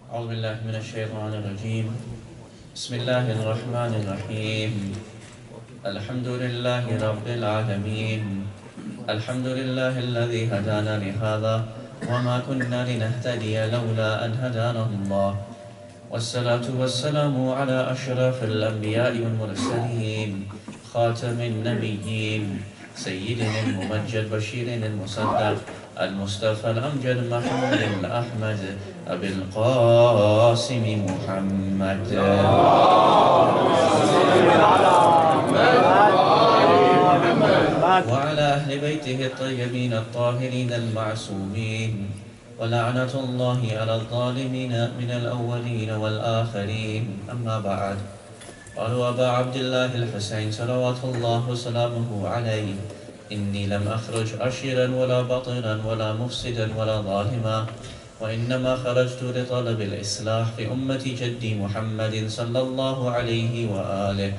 أعوذ بالله من الشيطان الرجيم بسم الله الرحمن الرحيم الحمد لله رب العالمين الحمد لله الذي هدانا لهذا وما كنا لنهتدي لولا أن هدانا الله والصلاة والسلام على أشرف الأنبياء والمرسلين خاتم النبيين سيدنا الممجد بشير المصدق المصطفى الأمجد محمود الأحمد أبي القاسم محمد وعلى أهل بيته الطيبين الطاهرين المعصومين ولعنة الله على الظالمين من الأولين والآخرين أما بعد قالوا أبا عبد الله الحسين صلوات الله وسلامه عليه إني لم أخرج أشيرا ولا بطرا ولا مفسدا ولا ظالما وإنما خرجت لطلب الإصلاح في أمة جدي محمد صلى الله عليه وآله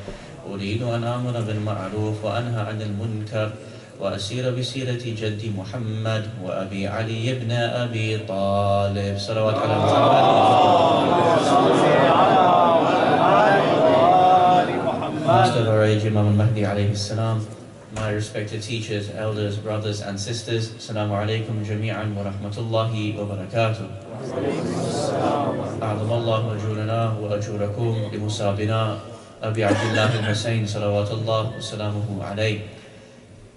أريد أن آمر بالمعروف وأنهى عن المنكر وأسير بسيرة جدي محمد وأبي علي بن أبي طالب صلوات على محمد. Master of our age, Imam al-Mahdi alayhi salam, my respected teachers, elders, brothers and sisters, Assalamu alaikum jami'an wa rahmatullahi wa barakatuh. أعظم الله أجورنا وأجوركم لمصابنا أبي عبد الله al-Hussain صلوات الله وسلامه عليه.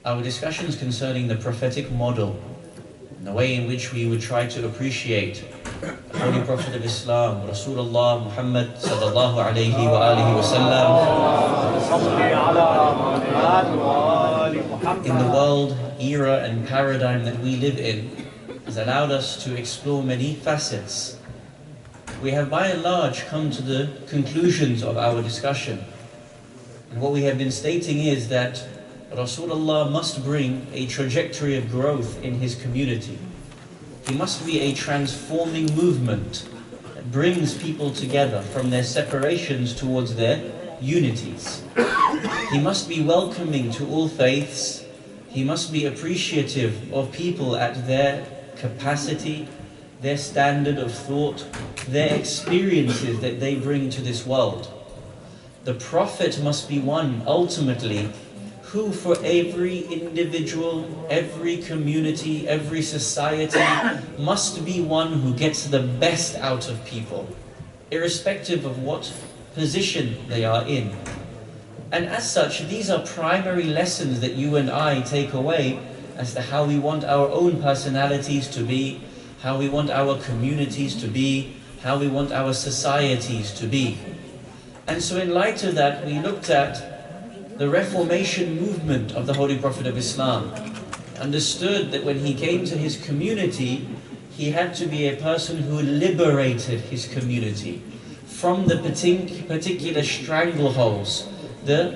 Our discussions concerning the prophetic model, and the way in which we would try to appreciate the Holy Prophet of Islam, Rasulullah Muhammad sallallahu alayhi wa alihi wa sallam, in the world, era and paradigm that we live in, has allowed us to explore many facets. We have by and large come to the conclusions of our discussion. And what we have been stating is that Rasulullah must bring a trajectory of growth in his community. He must be a transforming movement that brings people together from their separations towards their unities. He must be welcoming to all faiths. He must be appreciative of people at their capacity, their standard of thought, their experiences that they bring to this world. The Prophet must be one, ultimately, who for every individual, every community, every society must be one who gets the best out of people, irrespective of what position they are in. And as such, these are primary lessons that you and I take away as to how we want our own personalities to be, how we want our communities to be, how we want our societies to be. And so in light of that, we looked at the Reformation movement of the Holy Prophet of Islam, understood that when he came to his community, he had to be a person who liberated his community from the particular strangleholds, the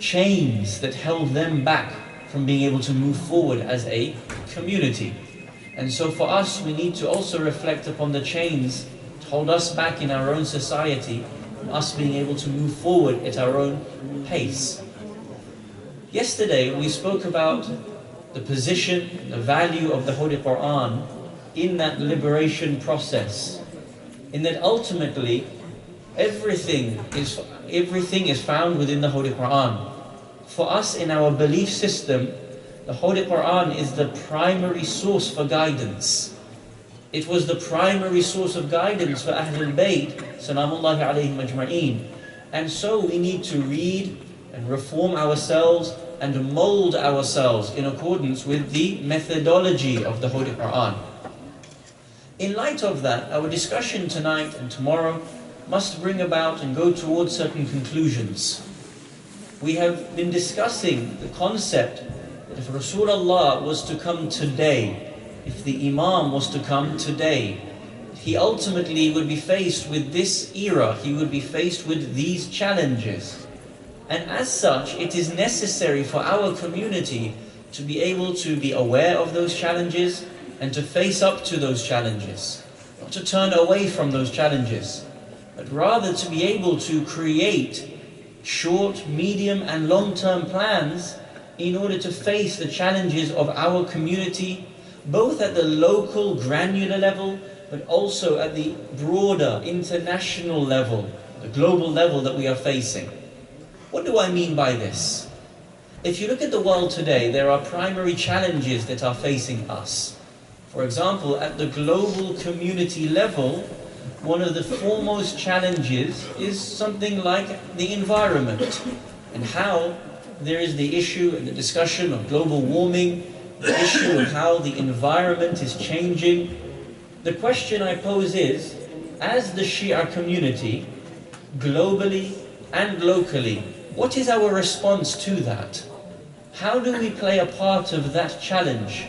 chains that held them back from being able to move forward as a community. And so for us, we need to also reflect upon the chains that hold us back in our own society, us being able to move forward at our own pace. Yesterday we spoke about the position, the value of the Holy Qur'an in that liberation process, in that ultimately everything is found within the Holy Qur'an. For us, in our belief system, the Holy Qur'an is the primary source for guidance. It was the primary source of guidance for Ahlul Bayt, salamullahi alayhim ajma'een. And so we need to read and reform ourselves and mold ourselves in accordance with the methodology of the Holy Qur'an. In light of that, our discussion tonight and tomorrow must bring about and go towards certain conclusions. We have been discussing the concept that if Rasulullah was to come today, if the Imam was to come today, he ultimately would be faced with this era, he would be faced with these challenges. And as such, it is necessary for our community to be able to be aware of those challenges and to face up to those challenges. Not to turn away from those challenges, but rather to be able to create short, medium and long-term plans in order to face the challenges of our community, both at the local granular level, but also at the broader international level, the global level that we are facing. What do I mean by this? If you look at the world today, there are primary challenges that are facing us. For example, at the global community level, one of the foremost challenges is something like the environment, and how there is the issue and the discussion of global warming, the issue of how the environment is changing. The question I pose is, as the Shia community, globally and locally, what is our response to that? How do we play a part of that challenge?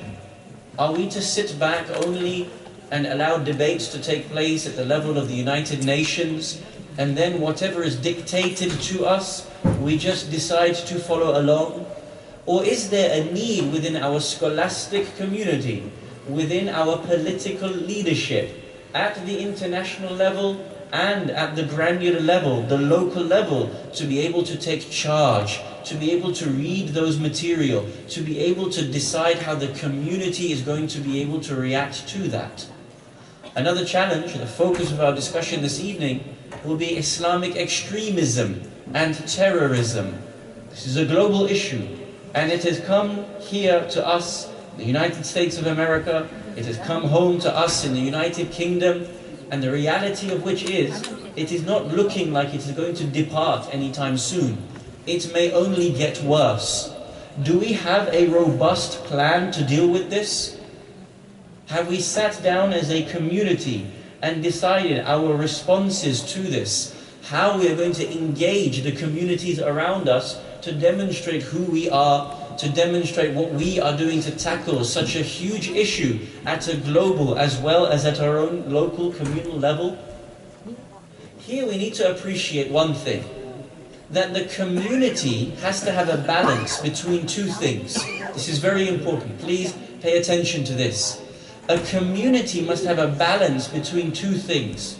Are we to sit back only and allow debates to take place at the level of the United Nations, and then whatever is dictated to us, we just decide to follow along? Or is there a need within our scholastic community, within our political leadership, at the international level and at the granular level, the local level, to be able to take charge, to be able to read those material, to be able to decide how the community is going to be able to react to that? Another challenge, the focus of our discussion this evening, will be Islamic extremism and terrorism. This is a global issue, and it has come here to us, the United States of America, it has come home to us in the United Kingdom, and the reality of which is, it is not looking like it is going to depart anytime soon. It may only get worse. Do we have a robust plan to deal with this? Have we sat down as a community and decided our responses to this? How we are going to engage the communities around us to demonstrate who we are, to demonstrate what we are doing to tackle such a huge issue at a global as well as at our own local communal level? Here we need to appreciate one thing, that the community has to have a balance between two things. This is very important. Please pay attention to this. A community must have a balance between two things.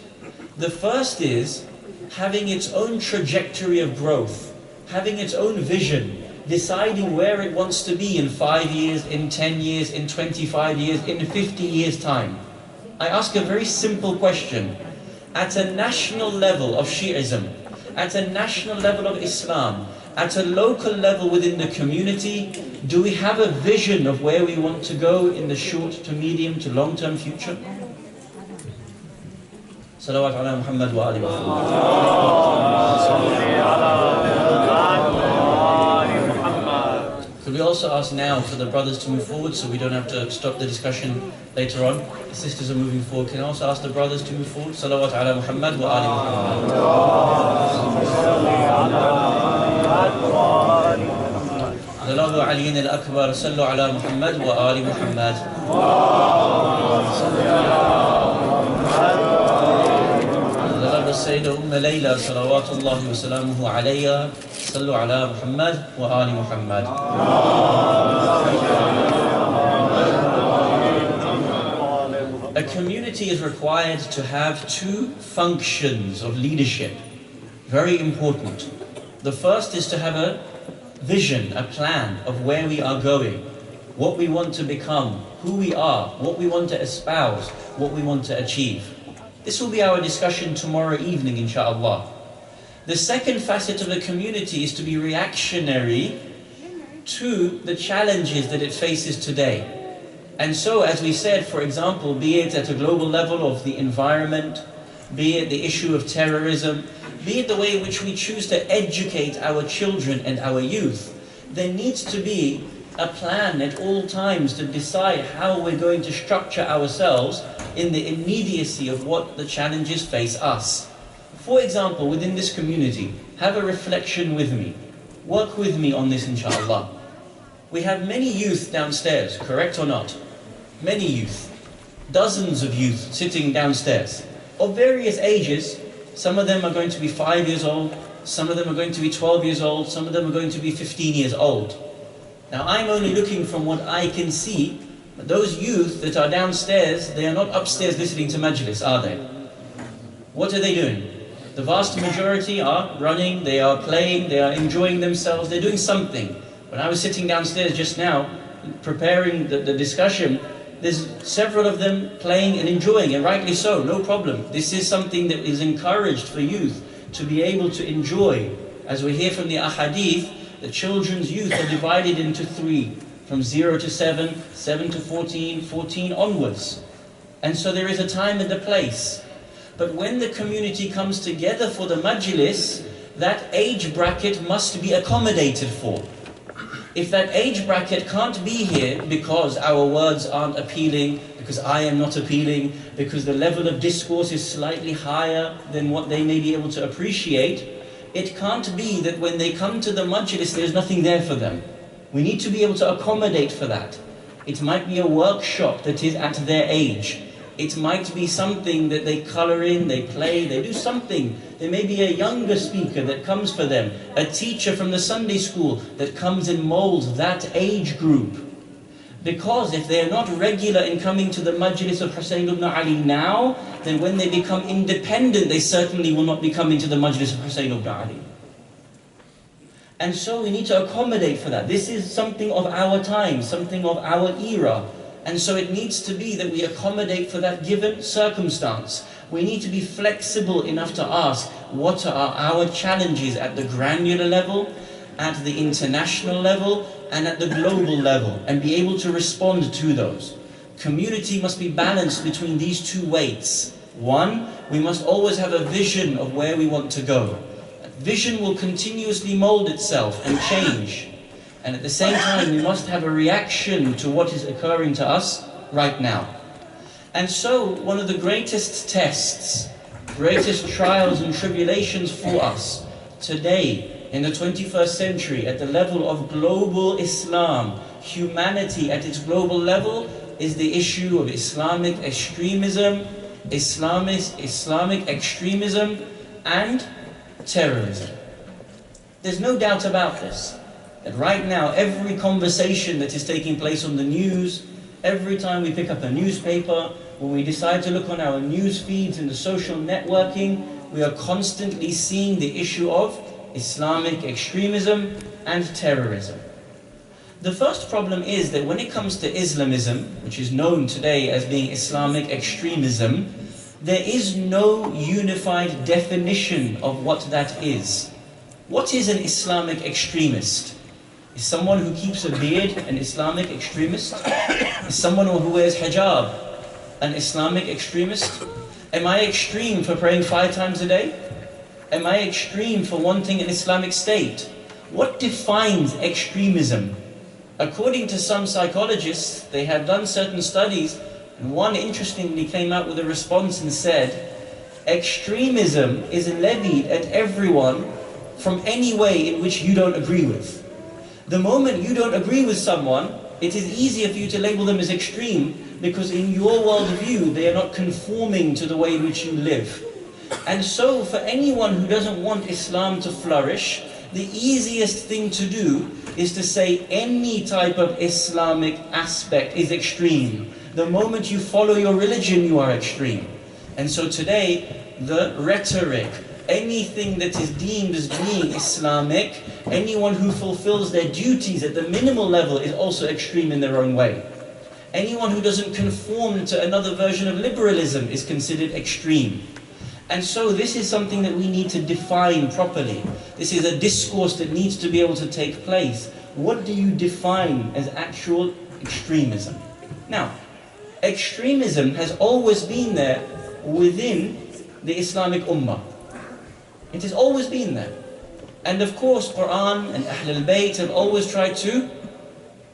The first is having its own trajectory of growth, having its own vision, deciding where it wants to be in 5 years, in 10 years, in 25 years, in 50 years' time. I ask a very simple question. At a national level of Shi'ism, at a national level of Islam, at a local level within the community, do we have a vision of where we want to go in the short to medium to long-term future? Salawat ala Muhammad wa ali Muhammad. Could we also ask now for the brothers to move forward so we don't have to stop the discussion later on? The sisters are moving forward. Can I also ask the brothers to move forward? Salawat ala Muhammad wa ali Muhammad. Salawat aliyin al-akbar. Sallu ala Muhammad wa ali Muhammad. السيدة أم ليلى صلوات الله وسلامه عليها صلوا على محمد وآل محمد. A community is required to have two functions of leadership, very important. The first is to have a vision, a plan of where we are going, what we want to become, who we are, what we want to espouse, what we want to achieve. This will be our discussion tomorrow evening, InshaAllah. The second facet of the community is to be reactionary to the challenges that it faces today. And so, as we said, for example, be it at a global level of the environment, be it the issue of terrorism, be it the way in which we choose to educate our children and our youth, there needs to be a plan at all times to decide how we're going to structure ourselves in the immediacy of what the challenges face us. For example, within this community, have a reflection with me. Work with me on this, InshaAllah. We have many youth downstairs, correct or not? Many youth. Dozens of youth sitting downstairs, of various ages. Some of them are going to be 5 years old, some of them are going to be 12 years old, some of them are going to be 15 years old. Now I'm only looking from what I can see, but those youth that are downstairs, they are not upstairs listening to majlis, are they? What are they doing? The vast majority are running, they are playing, they are enjoying themselves, they're doing something. When I was sitting downstairs just now, preparing the discussion, There's several of them playing and enjoying, and rightly so, no problem. This is something that is encouraged for youth to be able to enjoy. As we hear from the ahadith, the children's youth are divided into three, from 0 to 7, 7 to 14, 14 onwards. And so there is a time and a place. But when the community comes together for the majlis, that age bracket must be accommodated for. If that age bracket can't be here because our words aren't appealing, because I am not appealing, because the level of discourse is slightly higher than what they may be able to appreciate, it can't be that when they come to the majlis there's nothing there for them. We need to be able to accommodate for that. It might be a workshop that is at their age. It might be something that they colour in, they play, they do something. There may be a younger speaker that comes for them, a teacher from the Sunday school that comes and moulds that age group. Because if they are not regular in coming to the majlis of Hussain ibn Ali now, then when they become independent, they certainly will not be coming to the majlis of Hussain ibn Ali. And so we need to accommodate for that. This is something of our time, something of our era. And so it needs to be that we accommodate for that given circumstance. We need to be flexible enough to ask, what are our challenges at the granular level, at the international level, and at the global level, and be able to respond to those. Community must be balanced between these two weights. One, we must always have a vision of where we want to go. That vision will continuously mold itself and change. And at the same time, we must have a reaction to what is occurring to us right now. And so, one of the greatest tests, greatest trials and tribulations for us today, in the 21st century, at the level of global Islam, humanity at its global level, is the issue of Islamic extremism, Islamic extremism, and terrorism. There's no doubt about this. That right now, every conversation that is taking place on the news, every time we pick up a newspaper, when we decide to look on our news feeds and the social networking, we are constantly seeing the issue of Islamic extremism and terrorism. The first problem is that when it comes to Islamism, which is known today as being Islamic extremism, there is no unified definition of what that is. What is an Islamic extremist? Is someone who keeps a beard an Islamic extremist? Is someone who wears hijab an Islamic extremist? Am I extreme for praying 5 times a day? Am I extreme for wanting an Islamic state? What defines extremism? According to some psychologists, they have done certain studies, and one interestingly came out with a response and said, extremism is levied at everyone from any way in which you don't agree with. The moment you don't agree with someone, it is easier for you to label them as extreme because in your worldview they are not conforming to the way in which you live. And so for anyone who doesn't want Islam to flourish, the easiest thing to do is to say any type of Islamic aspect is extreme. The moment you follow your religion, you are extreme. And so today, the rhetoric, anything that is deemed as being Islamic, anyone who fulfills their duties at the minimal level is also extreme in their own way. Anyone who doesn't conform to another version of liberalism is considered extreme. And so this is something that we need to define properly. This is a discourse that needs to be able to take place. What do you define as actual extremism? Now, extremism has always been there within the Islamic Ummah. It has always been there. And of course, Qur'an and Ahl al-Bayt have always tried to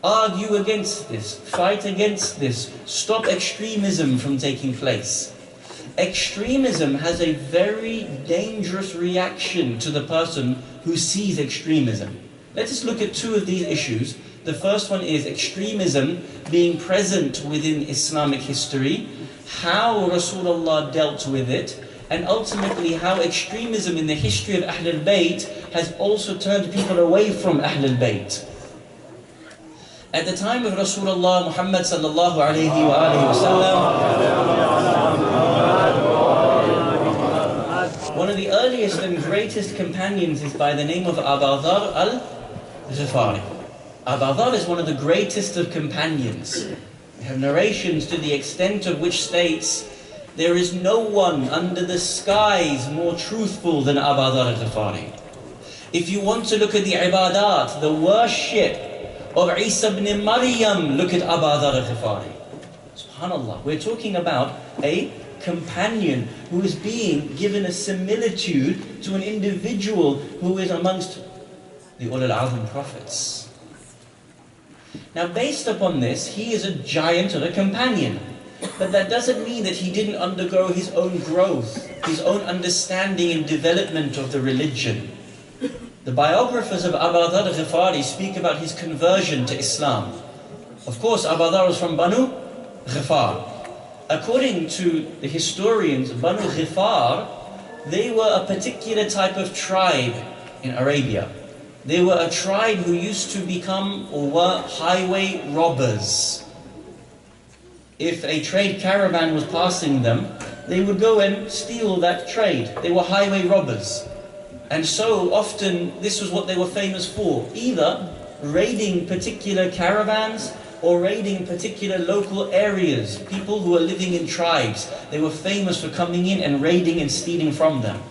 argue against this, fight against this, stop extremism from taking place. Extremism has a very dangerous reaction to the person who sees extremism. Let us look at 2 of these issues. The first one is extremism being present within Islamic history, how Rasulullah dealt with it, and ultimately how extremism in the history of Ahl al-Bayt has also turned people away from Ahl al-Bayt. At the time of Rasulullah Muhammad sallallahu alayhi wa one of the earliest and greatest companions is by the name of Abu Dharr al-Ghifari. Abu Dharr is one of the greatest of companions. We have narrations to the extent of which states, there is no one under the skies more truthful than Abu Dharr al-Ghifari. If you want to look at the ibadat, the worship of Isa ibn Maryam, look at Abu Dharr al-Ghifari. SubhanAllah, we're talking about a companion who is being given a similitude to an individual who is amongst the Ulul Azm prophets. Now based upon this, he is a giant of a companion. But that doesn't mean that he didn't undergo his own growth, his own understanding and development of the religion. The biographers of Abu Dharr al-Ghifari speak about his conversion to Islam. Of course, Abu Dharr was from Banu Ghifar. According to the historians, Banu Ghifar, they were a particular type of tribe in Arabia. They were a tribe who used to become or were highway robbers. If a trade caravan was passing them, they would go and steal that trade. They were highway robbers. And so often this was what they were famous for, either raiding particular caravans or raiding particular local areas, people who were living in tribes. They were famous for coming in and raiding and stealing from them.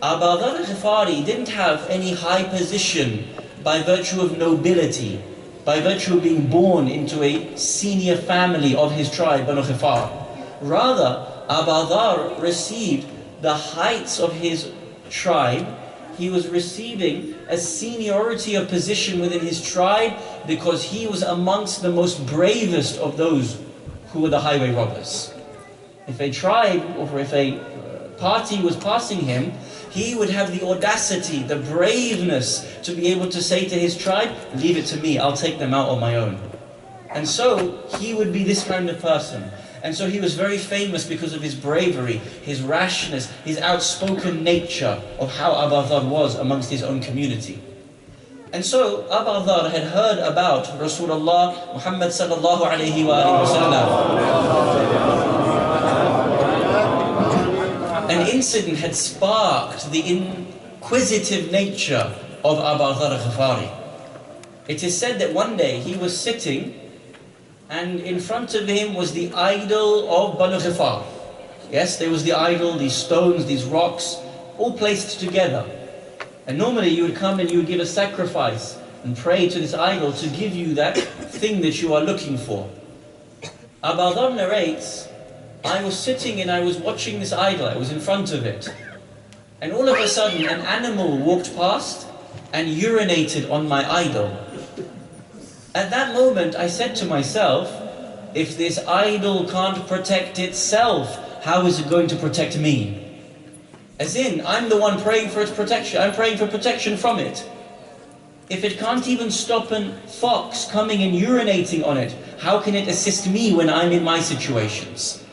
Abu Dharr al-Ghifari didn't have any high position by virtue of nobility, by virtue of being born into a senior family of his tribe, Banu Ghifar. Rather, Abu Dharr received the heights of his tribe. He was receiving a seniority of position within his tribe because he was amongst the most bravest of those who were the highway robbers. If a tribe or if a party was passing him, he would have the audacity, the braveness to be able to say to his tribe, leave it to me, I'll take them out on my own. And so he would be this kind of person. And so he was very famous because of his bravery, his rashness, his outspoken nature of how Abu Dharr was amongst his own community. And so Abu Dharr had heard about Rasulullah Muhammad sallallahu alayhi wa sallam. An incident had sparked the inquisitive nature of Abu Dharr al-Ghifari. It is said that one day he was sitting and in front of him was the idol of Banu Ghifar. Yes, there was the idol, these stones, these rocks, all placed together. And normally you would come and you would give a sacrifice and pray to this idol to give you that thing that you are looking for. Abu Dharr narrates, I was sitting and I was watching this idol, I was in front of it. And all of a sudden an animal walked past and urinated on my idol. At that moment I said to myself, if this idol can't protect itself, how is it going to protect me? As in, I'm the one praying for its protection, I'm praying for protection from it. If it can't even stop a fox coming and urinating on it, how can it assist me when I'm in my situations?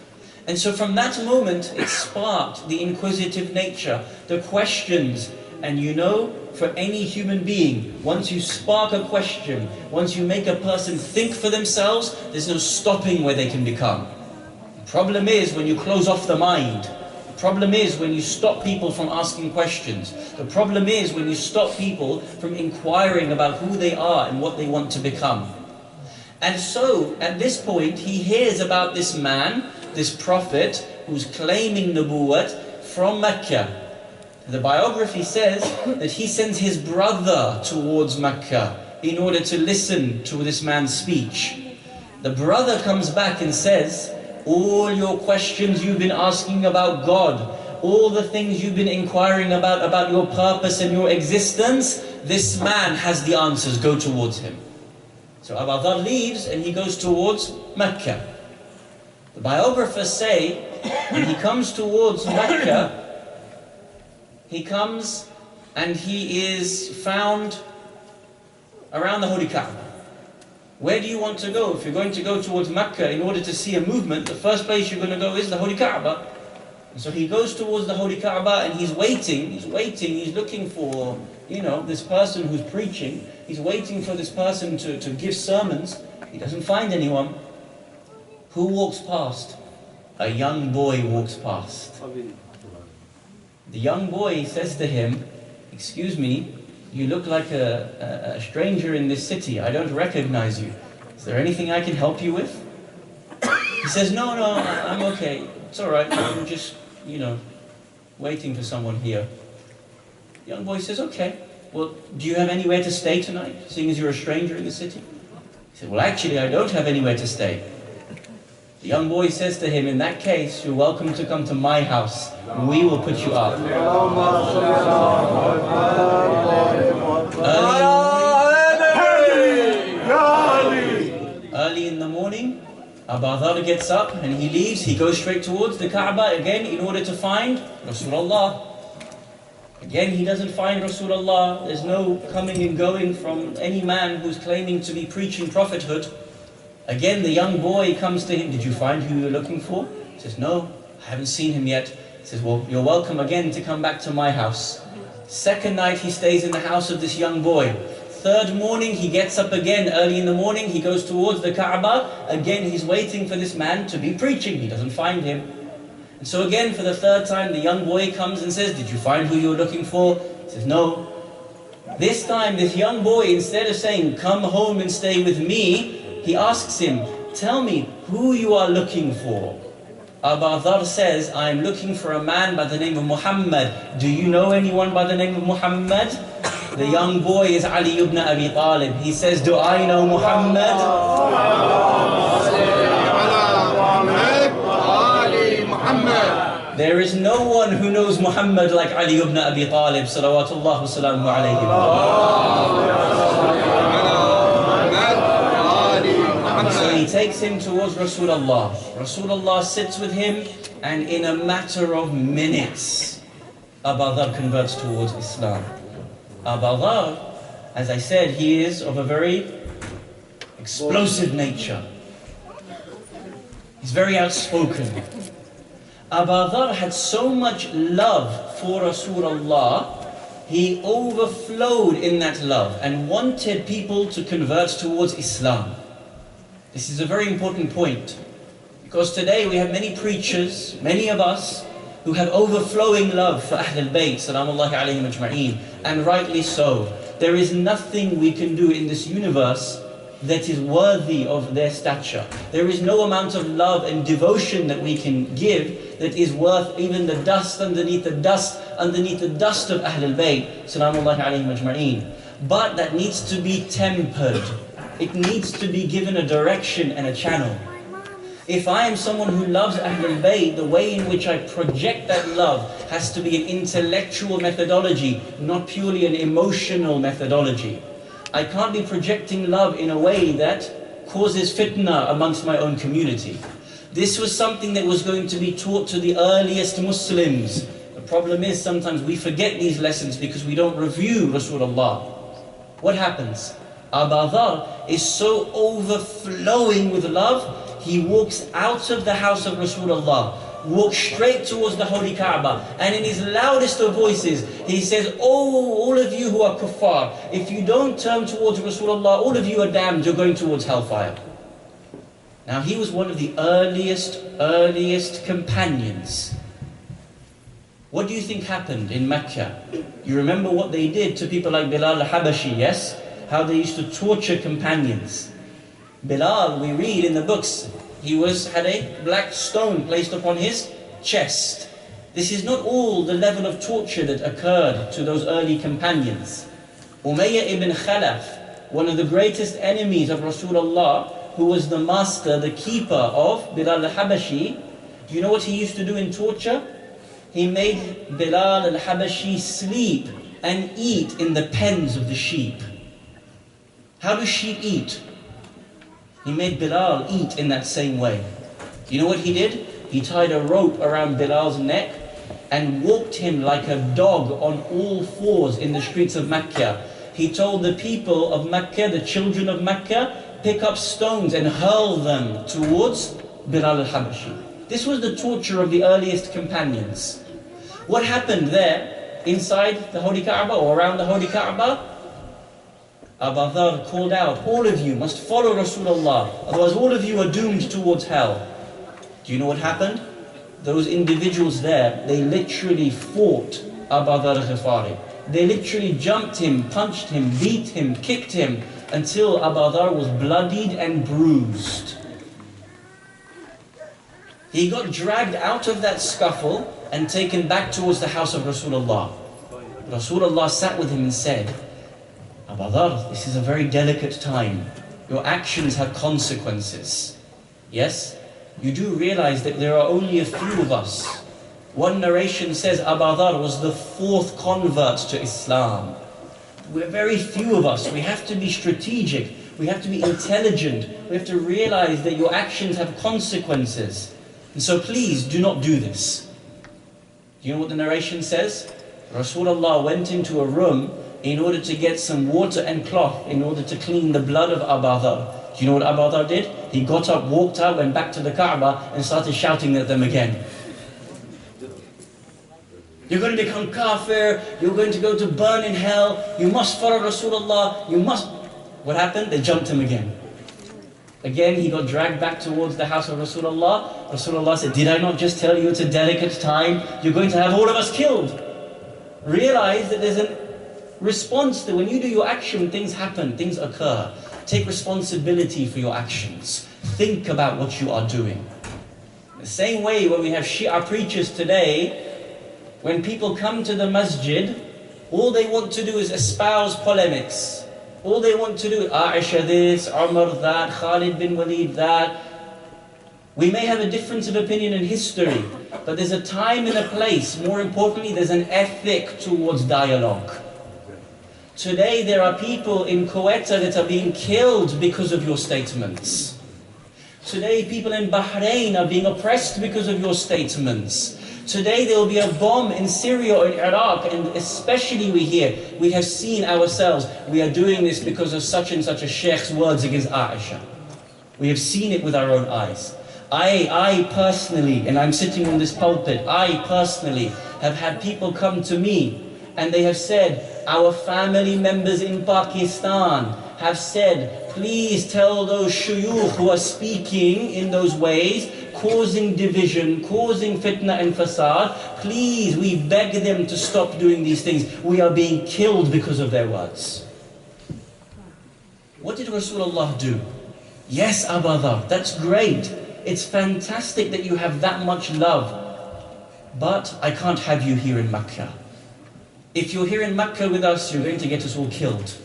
And so from that moment, it sparked the inquisitive nature, the questions. And you know, for any human being, once you spark a question, once you make a person think for themselves, there's no stopping where they can become. The problem is when you close off the mind. The problem is when you stop people from asking questions. The problem is when you stop people from inquiring about who they are and what they want to become. And so, at this point, he hears about this man, this prophet, who's claiming nubuwwat from Mecca. The biography says that he sends his brother towards Mecca in order to listen to this man's speech. The brother comes back and says, all your questions you've been asking about God, all the things you've been inquiring about your purpose and your existence, this man has the answers, go towards him. So Abu Dharr leaves and he goes towards Mecca. The biographers say, when he comes towards Mecca, he comes and he is found around the Holy Kaaba. Where do you want to go? If you're going to go towards Mecca in order to see a movement, the first place you're going to go is the Holy Kaaba. And so he goes towards the Holy Kaaba and he's waiting, he's looking for, this person who's preaching. He's waiting for this person to give sermons. He doesn't find anyone. Who walks past? A young boy walks past. The young boy says to him, excuse me, you look like a stranger in this city. I don't recognize you. Is there anything I can help you with? says, no, I'm okay. It's all right. I'm just, waiting for someone here. The young boy says, okay. Well, do you have anywhere to stay tonight, seeing as you're a stranger in the city? He said, well, actually, I don't have anywhere to stay. The young boy says to him, in that case, you're welcome to come to my house. We will put you up. Early in the morning, Abu Dharr gets up and he leaves. He goes straight towards the Kaaba again in order to find Rasulullah. Again, he doesn't find Rasulullah. There's no coming and going from any man who's claiming to be preaching prophethood. Again, the young boy comes to him. Did you find who you were looking for? He says, no, I haven't seen him yet. He says, well, you're welcome again to come back to my house. Second night, he stays in the house of this young boy. Third morning, he gets up again early in the morning. He goes towards the Kaaba. Again, he's waiting for this man to be preaching. He doesn't find him. And so again, for the third time, the young boy comes and says, did you find who you were looking for? He says, no. This time, this young boy, instead of saying, come home and stay with me, he asks him, tell me who you are looking for. Abu Dharr says, I'm looking for a man by the name of Muhammad. Do you know anyone by the name of Muhammad? The young boy is Ali ibn Abi Talib. He says, do I know Muhammad? There is no one who knows Muhammad like Ali ibn Abi Talib, salawatullah wa salamu alayhi. So he takes him towards Rasulullah. Rasulullah sits with him, and in a matter of minutes, Abu Dharr converts towards Islam. Abu Dharr, as I said, he is of a very explosive nature. He's very outspoken. Abu Dharr had so much love for Rasulullah, he overflowed in that love and wanted people to convert towards Islam. This is a very important point, because today we have many preachers, many of us, who have overflowing love for Ahl al-Bayt, salamullahi alayhim ajma'een, and rightly so. There is nothing we can do in this universe that is worthy of their stature. There is no amount of love and devotion that we can give that is worth even the dust underneath the dust of Ahl al-Bayt, salamullahi alayhim ajma'een. But that needs to be tempered. It needs to be given a direction and a channel. If I am someone who loves Ahl al-Bayt, the way in which I project that love has to be an intellectual methodology, not purely an emotional methodology. I can't be projecting love in a way that causes fitna amongst my own community. This was something that was going to be taught to the earliest Muslims. The problem is sometimes we forget these lessons because we don't review Rasulullah. What happens? Abu Dharr is so overflowing with love, he walks out of the house of Rasulullah, walks straight towards the Holy Kaaba, and in his loudest of voices, he says, oh, all of you who are kuffar, if you don't turn towards Rasulullah, all of you are damned, you're going towards hellfire. Now he was one of the earliest companions. What do you think happened in Mecca? You remember what they did to people like Bilal al-Habashi, yes? How they used to torture companions. Bilal, we read in the books, he had a black stone placed upon his chest. This is not all the level of torture that occurred to those early companions. Umayyah ibn Khalaf, one of the greatest enemies of Rasulullah, who was the master, the keeper of Bilal al-Habashi, do you know what he used to do in torture? He made Bilal al-Habashi sleep and eat in the pens of the sheep. How do sheep eat? He made Bilal eat in that same way. You know what he did? He tied a rope around Bilal's neck and walked him like a dog on all fours in the streets of Mecca. He told the people of Mecca, the children of Mecca, pick up stones and hurl them towards Bilal al-Habashi. This was the torture of the earliest companions. What happened there inside the Holy Kaaba or around the Holy Kaaba? Abu Dharr called out, all of you must follow Rasulullah, otherwise all of you are doomed towards hell. Do you know what happened? Those individuals there, they literally fought Abu Dharr al-Ghifari. They literally jumped him, punched him, beat him, kicked him, until Abu Dharr was bloodied and bruised. He got dragged out of that scuffle and taken back towards the house of Rasulullah. Rasulullah sat with him and said, Abu Dharr, this is a very delicate time. Your actions have consequences. Yes, you do realize that there are only a few of us. One narration says Abu Dharr was the 4th convert to Islam. We're very few of us. We have to be strategic. We have to be intelligent. We have to realize that your actions have consequences. And so please do not do this. Do you know what the narration says? Rasulullah went into a room in order to get some water and cloth in order to clean the blood of Abu Dharr. Do you know what Abu Dharr did? He got up, walked out, went back to the Kaaba and started shouting at them again. You're going to become kafir, you're going to go to burn in hell, you must follow Rasulullah, you must... What happened? They jumped him again. Again, he got dragged back towards the house of Rasulullah. Rasulullah said, did I not just tell you it's a delicate time? You're going to have all of us killed. Realize that there's a response to when you do your action, things happen, things occur. Take responsibility for your actions. Think about what you are doing. The same way when we have Shia preachers today, when people come to the masjid, all they want to do is espouse polemics. All they want to do is Aisha this, Umar that, Khalid bin Walid that. We may have a difference of opinion in history, but there's a time and a place. More importantly, there's an ethic towards dialogue. Today there are people in Kuwait that are being killed because of your statements. Today people in Bahrain are being oppressed because of your statements. Today there will be a bomb in Syria or in Iraq, and especially we have seen ourselves, we are doing this because of such and such a sheikh's words against Aisha. We have seen it with our own eyes. I personally, and I'm sitting on this pulpit, I personally have had people come to me and they have said, our family members in Pakistan have said, please tell those shuyukh who are speaking in those ways, causing division, causing fitna and fasad, please, we beg them to stop doing these things. We are being killed because of their words. What did Rasulullah do? Yes, Abu Dharr, that's great. It's fantastic that you have that much love. But I can't have you here in Makkah. If you're here in Makkah with us, you're going to get us all killed.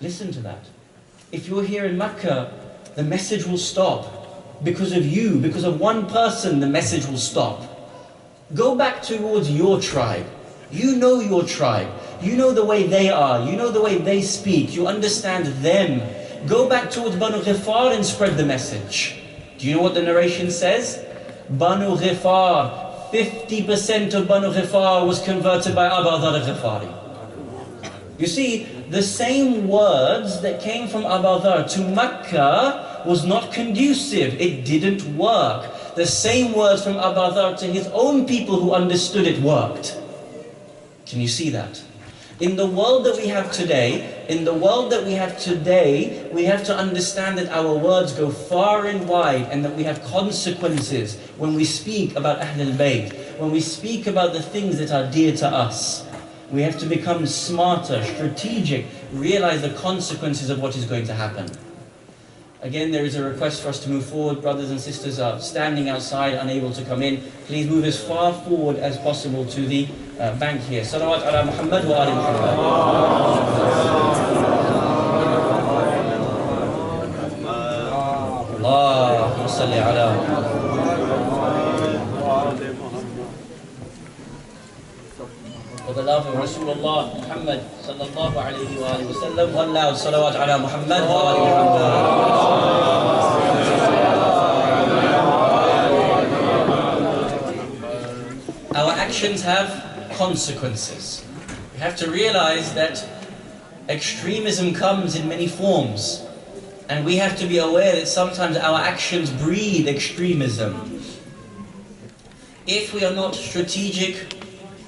Listen to that. If you're here in Makkah, the message will stop. Because of you, because of one person, the message will stop. Go back towards your tribe. You know your tribe. You know the way they are. You know the way they speak. You understand them. Go back towards Banu Ghifar and spread the message. Do you know what the narration says? Banu Ghifar, 50% of Banu Ghifar was converted by Abu Dharr al-Ghifari. You see, the same words that came from Abu Dharr to Makkah was not conducive. It didn't work. The same words from Abu Dharr to his own people who understood it worked. Can you see that? In the world that we have today, we have to understand that our words go far and wide and that we have consequences when we speak about Ahlul Bayt, when we speak about the things that are dear to us. We have to become smarter, strategic, realize the consequences of what is going to happen. Again, there is a request for us to move forward. Brothers and sisters are standing outside, unable to come in. Please move as far forward as possible to the bank here. Salawat ala Muhammad wa ali Muhammad. Allahumma salli ala For the love of Rasulullah Muhammad sallallahu alayhi wa alihi wa sallam, one loud salawat ala Muhammad wa ali Muhammad. Our actions have consequences. We have to realize that extremism comes in many forms, and we have to be aware that sometimes our actions breed extremism. If we are not strategic,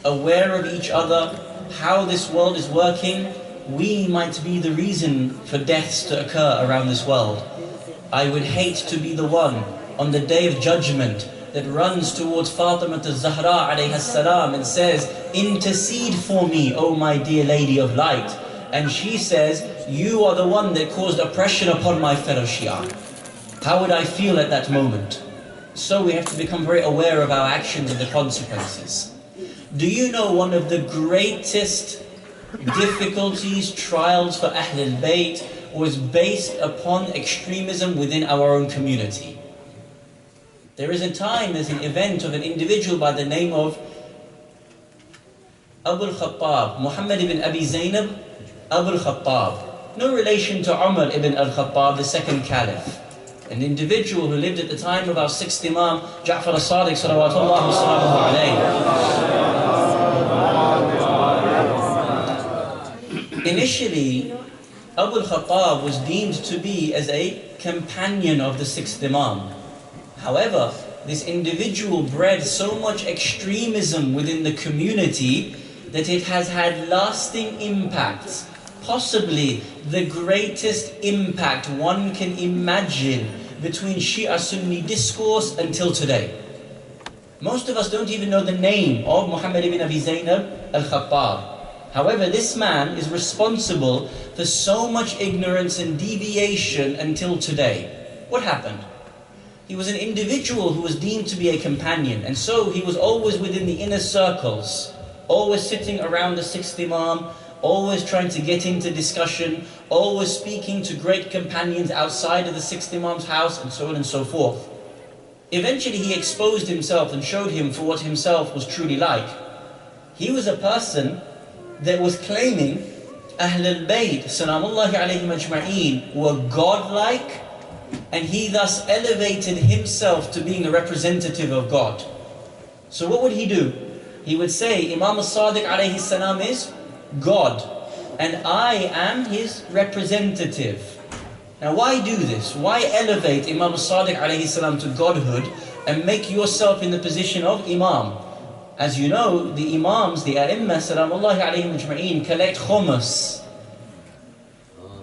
aware of each other, how this world is working, we might be the reason for deaths to occur around this world. I would hate to be the one on the day of judgment that runs towards Fatima al-Zahra alayha salam and says, intercede for me, O my dear lady of light. And she says, you are the one that caused oppression upon my fellow Shia. How would I feel at that moment? So we have to become very aware of our actions and the consequences. Do you know one of the greatest difficulties, trials for Ahl al-Bayt was based upon extremism within our own community? There is a time, there's an event of an individual by the name of Abu al-Khattab, Muhammad ibn Abi Zainab, Abu al-Khattab. No relation to Umar ibn al-Khattab, the second caliph. An individual who lived at the time of our sixth Imam, Ja'far al-Sadiq, salawatullah wa salamuhu alayhi. Initially, Abu al-Khattab was deemed to be as a companion of the sixth Imam. However, this individual bred so much extremism within the community that it has had lasting impacts, possibly the greatest impact one can imagine between Shia-Sunni discourse until today. Most of us don't even know the name of Muhammad ibn Abi Zainab al-Khattab. However, this man is responsible for so much ignorance and deviation until today. What happened? He was an individual who was deemed to be a companion, and so he was always within the inner circles, always sitting around the sixth Imam, always trying to get into discussion, always speaking to great companions outside of the sixth Imam's house, and so on and so forth. Eventually he exposed himself and showed him for what himself was truly like. He was a person that was claiming Ahl al-Bayt, salamullahi alayhim ajma'een, were godlike, and he thus elevated himself to being a representative of God. So what would he do? He would say, Imam al-Sadiq alayhi salam is God, and I am his representative. Now why do this? Why elevate Imam al-Sadiq alayhi salam to godhood and make yourself in the position of Imam? As you know, the Imams, the A'imma, salamullahi alayhim ajma'een, collect khumus.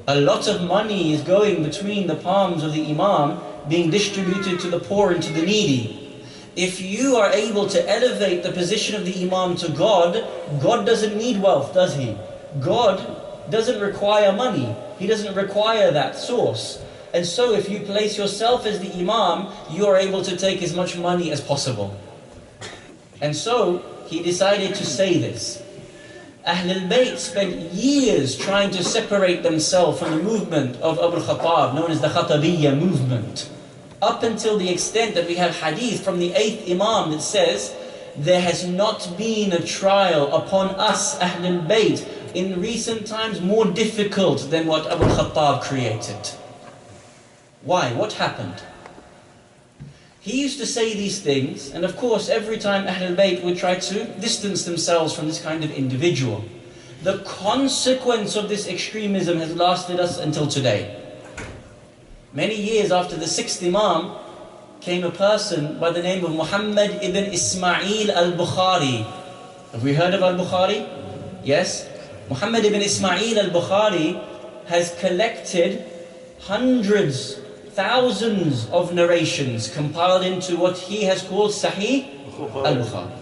A lot of money is going between the palms of the Imam, being distributed to the poor and to the needy. If you are able to elevate the position of the Imam to God, God doesn't need wealth, does he? God doesn't require money. He doesn't require that source. And so if you place yourself as the Imam, you are able to take as much money as possible. And so he decided to say this. Ahl al-Bayt spent years trying to separate themselves from the movement of Abu al-Khattab, known as the Khattabiyyah movement. Up until the extent that we have hadith from the 8th Imam that says, there has not been a trial upon us, Ahl al-Bayt, in recent times more difficult than what Abu al-Khattab created. Why? What happened? He used to say these things, and of course every time Ahl al-Bayt would try to distance themselves from this kind of individual. The consequence of this extremism has lasted us until today. Many years after the 6th Imam came a person by the name of Muhammad ibn Ismail al-Bukhari. Have we heard of al-Bukhari? Yes? Muhammad ibn Ismail al-Bukhari has collected hundreds, thousands of narrations compiled into what he has called Sahih al-Bukhari.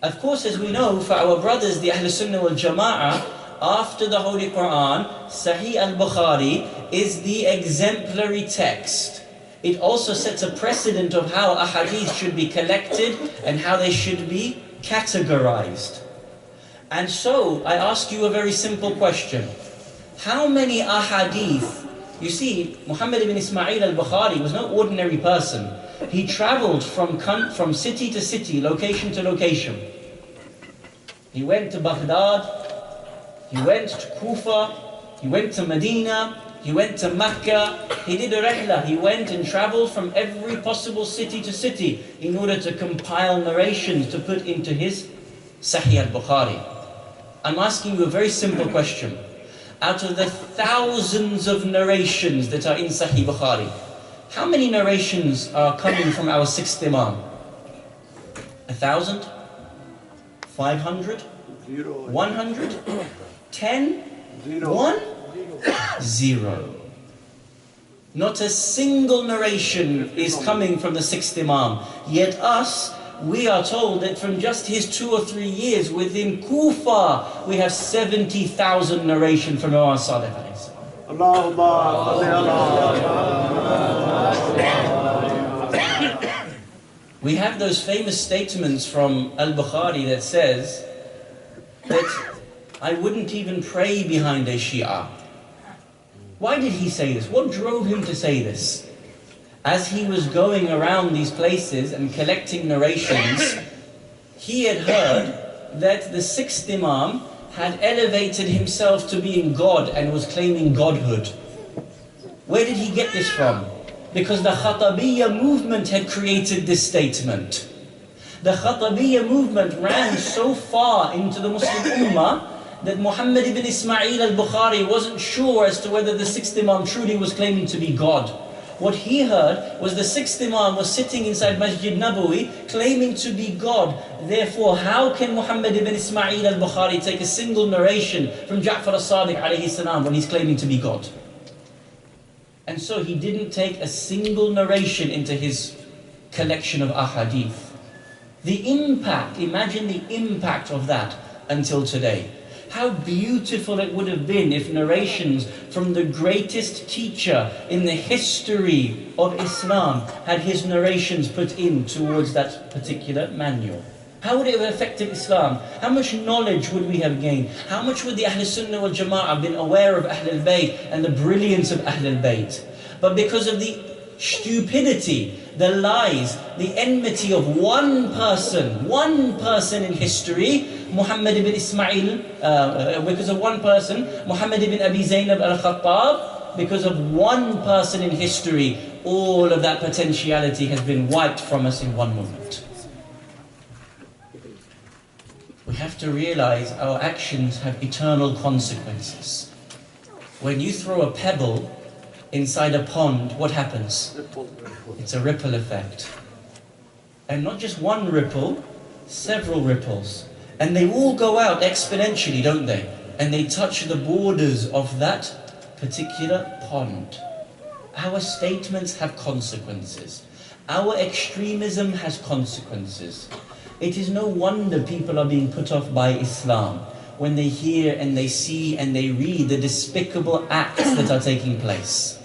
Of course, as we know, for our brothers, the Ahl Sunnah wal Jama'ah, after the Holy Qur'an, Sahih al-Bukhari is the exemplary text. It also sets a precedent of how ahadith should be collected and how they should be categorized. And so, I ask you a very simple question. How many ahadith? You see, Muhammad ibn Ismail al-Bukhari was no ordinary person. He traveled from city to city, location to location. He went to Baghdad, he went to Kufa, he went to Medina, he went to Mecca. He did a rihla. He went and traveled from every possible city to city in order to compile narrations to put into his Sahih al-Bukhari. I'm asking you a very simple question. Out of the thousands of narrations that are in Sahih Bukhari, how many narrations are coming from our 6th Imam? 1,000? 500? 100? 10? 1? 0. Not a single narration is coming from the 6th Imam. Yet us, we are told that from just his 2 or 3 years within Kufa, we have 70,000 narration from Imam Sadiq alayhi salam. Allahumma We have those famous statements from al-Bukhari that says that I wouldn't even pray behind a Shia. Why did he say this? What drove him to say this? As he was going around these places and collecting narrations, he had heard that the sixth Imam had elevated himself to being God and was claiming godhood. Where did he get this from? Because the Khattabiyyah movement had created this statement. The Khattabiyyah movement ran so far into the Muslim Ummah that Muhammad ibn Ismail al-Bukhari wasn't sure as to whether the sixth Imam truly was claiming to be God. What he heard was the sixth Imam was sitting inside Masjid Nabawi claiming to be God. Therefore, how can Muhammad ibn Ismail al-Bukhari take a single narration from Ja'far al-Sadiq alayhi salam when he's claiming to be God? And so he didn't take a single narration into his collection of ahadith. The impact, imagine the impact of that until today. How beautiful it would have been if narrations from the greatest teacher in the history of Islam had his narrations put in towards that particular manual. How would it have affected Islam? How much knowledge would we have gained? How much would the Ahl Sunnah wal Jama'ah been aware of Ahl al-Bayt and the brilliance of Ahl al-Bayt? But because of the stupidity, the lies, the enmity of one person in history, Muhammad ibn Ismail, because of one person, Muhammad ibn Abi Zaynab al-Khattab, because of one person in history, all of that potentiality has been wiped from us in one moment. We have to realize our actions have eternal consequences. When you throw a pebble inside a pond, what happens? It's a ripple effect. And not just one ripple, several ripples. And they all go out exponentially, don't they? And they touch the borders of that particular pond. Our statements have consequences. Our extremism has consequences. It is no wonder people are being put off by Islam when they hear and they see and they read the despicable acts that are taking place.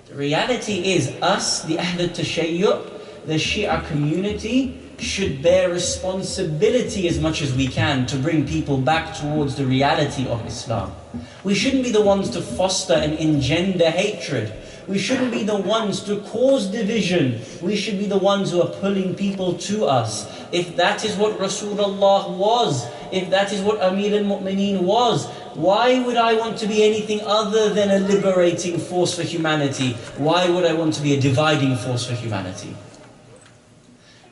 The reality is us, the Ahl al-Tashayyu', the Shia community, should bear responsibility as much as we can to bring people back towards the reality of Islam. We shouldn't be the ones to foster and engender hatred. We shouldn't be the ones to cause division. We should be the ones who are pulling people to us. If that is what Rasulullah was, if that is what Amir al-Mu'mineen was, why would I want to be anything other than a liberating force for humanity? Why would I want to be a dividing force for humanity?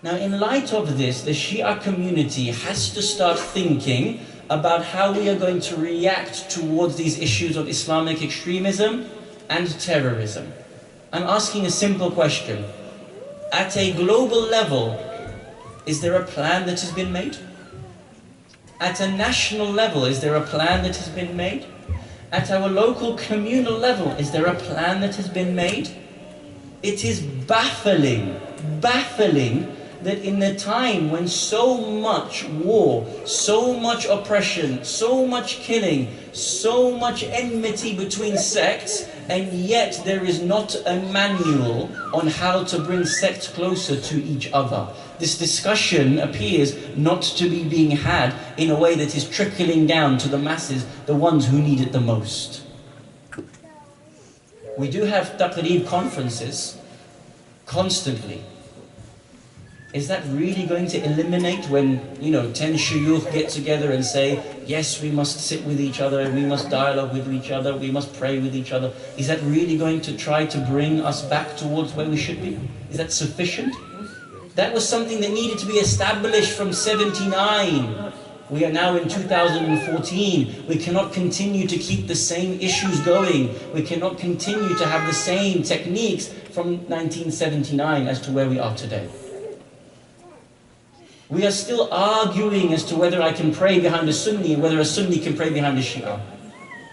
Now, in light of this, the Shia community has to start thinking about how we are going to react towards these issues of Islamic extremism and terrorism. I'm asking a simple question. At a global level, is there a plan that has been made? At a national level, is there a plan that has been made? At our local communal level, is there a plan that has been made? It is baffling that in the time when so much war, so much oppression, so much killing, so much enmity between sects, and yet there is not a manual on how to bring sects closer to each other. This discussion appears not to be being had in a way that is trickling down to the masses, the ones who need it the most. We do have taqreeb conferences constantly. Is that really going to eliminate when, 10 shuyukh get together and say, yes, we must sit with each other, we must dialogue with each other, we must pray with each other? Is that really going to try to bring us back towards where we should be? Is that sufficient? That was something that needed to be established from 79. We are now in 2014. We cannot continue to keep the same issues going. We cannot continue to have the same techniques from 1979 as to where we are today. We are still arguing as to whether I can pray behind a Sunni and whether a Sunni can pray behind a Shia.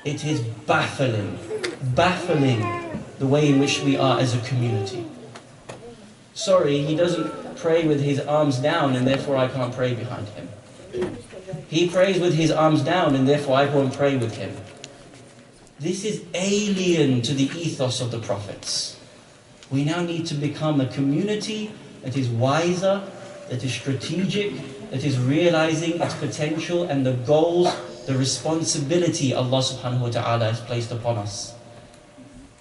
It is baffling the way in which we are as a community. Sorry, he doesn't pray with his arms down and therefore I can't pray behind him. He prays with his arms down and therefore I won't pray with him. This is alien to the ethos of the prophets. We now need to become a community that is wiser, that is strategic, that is realizing its potential and the goals, the responsibility Allah subhanahu wa ta'ala has placed upon us.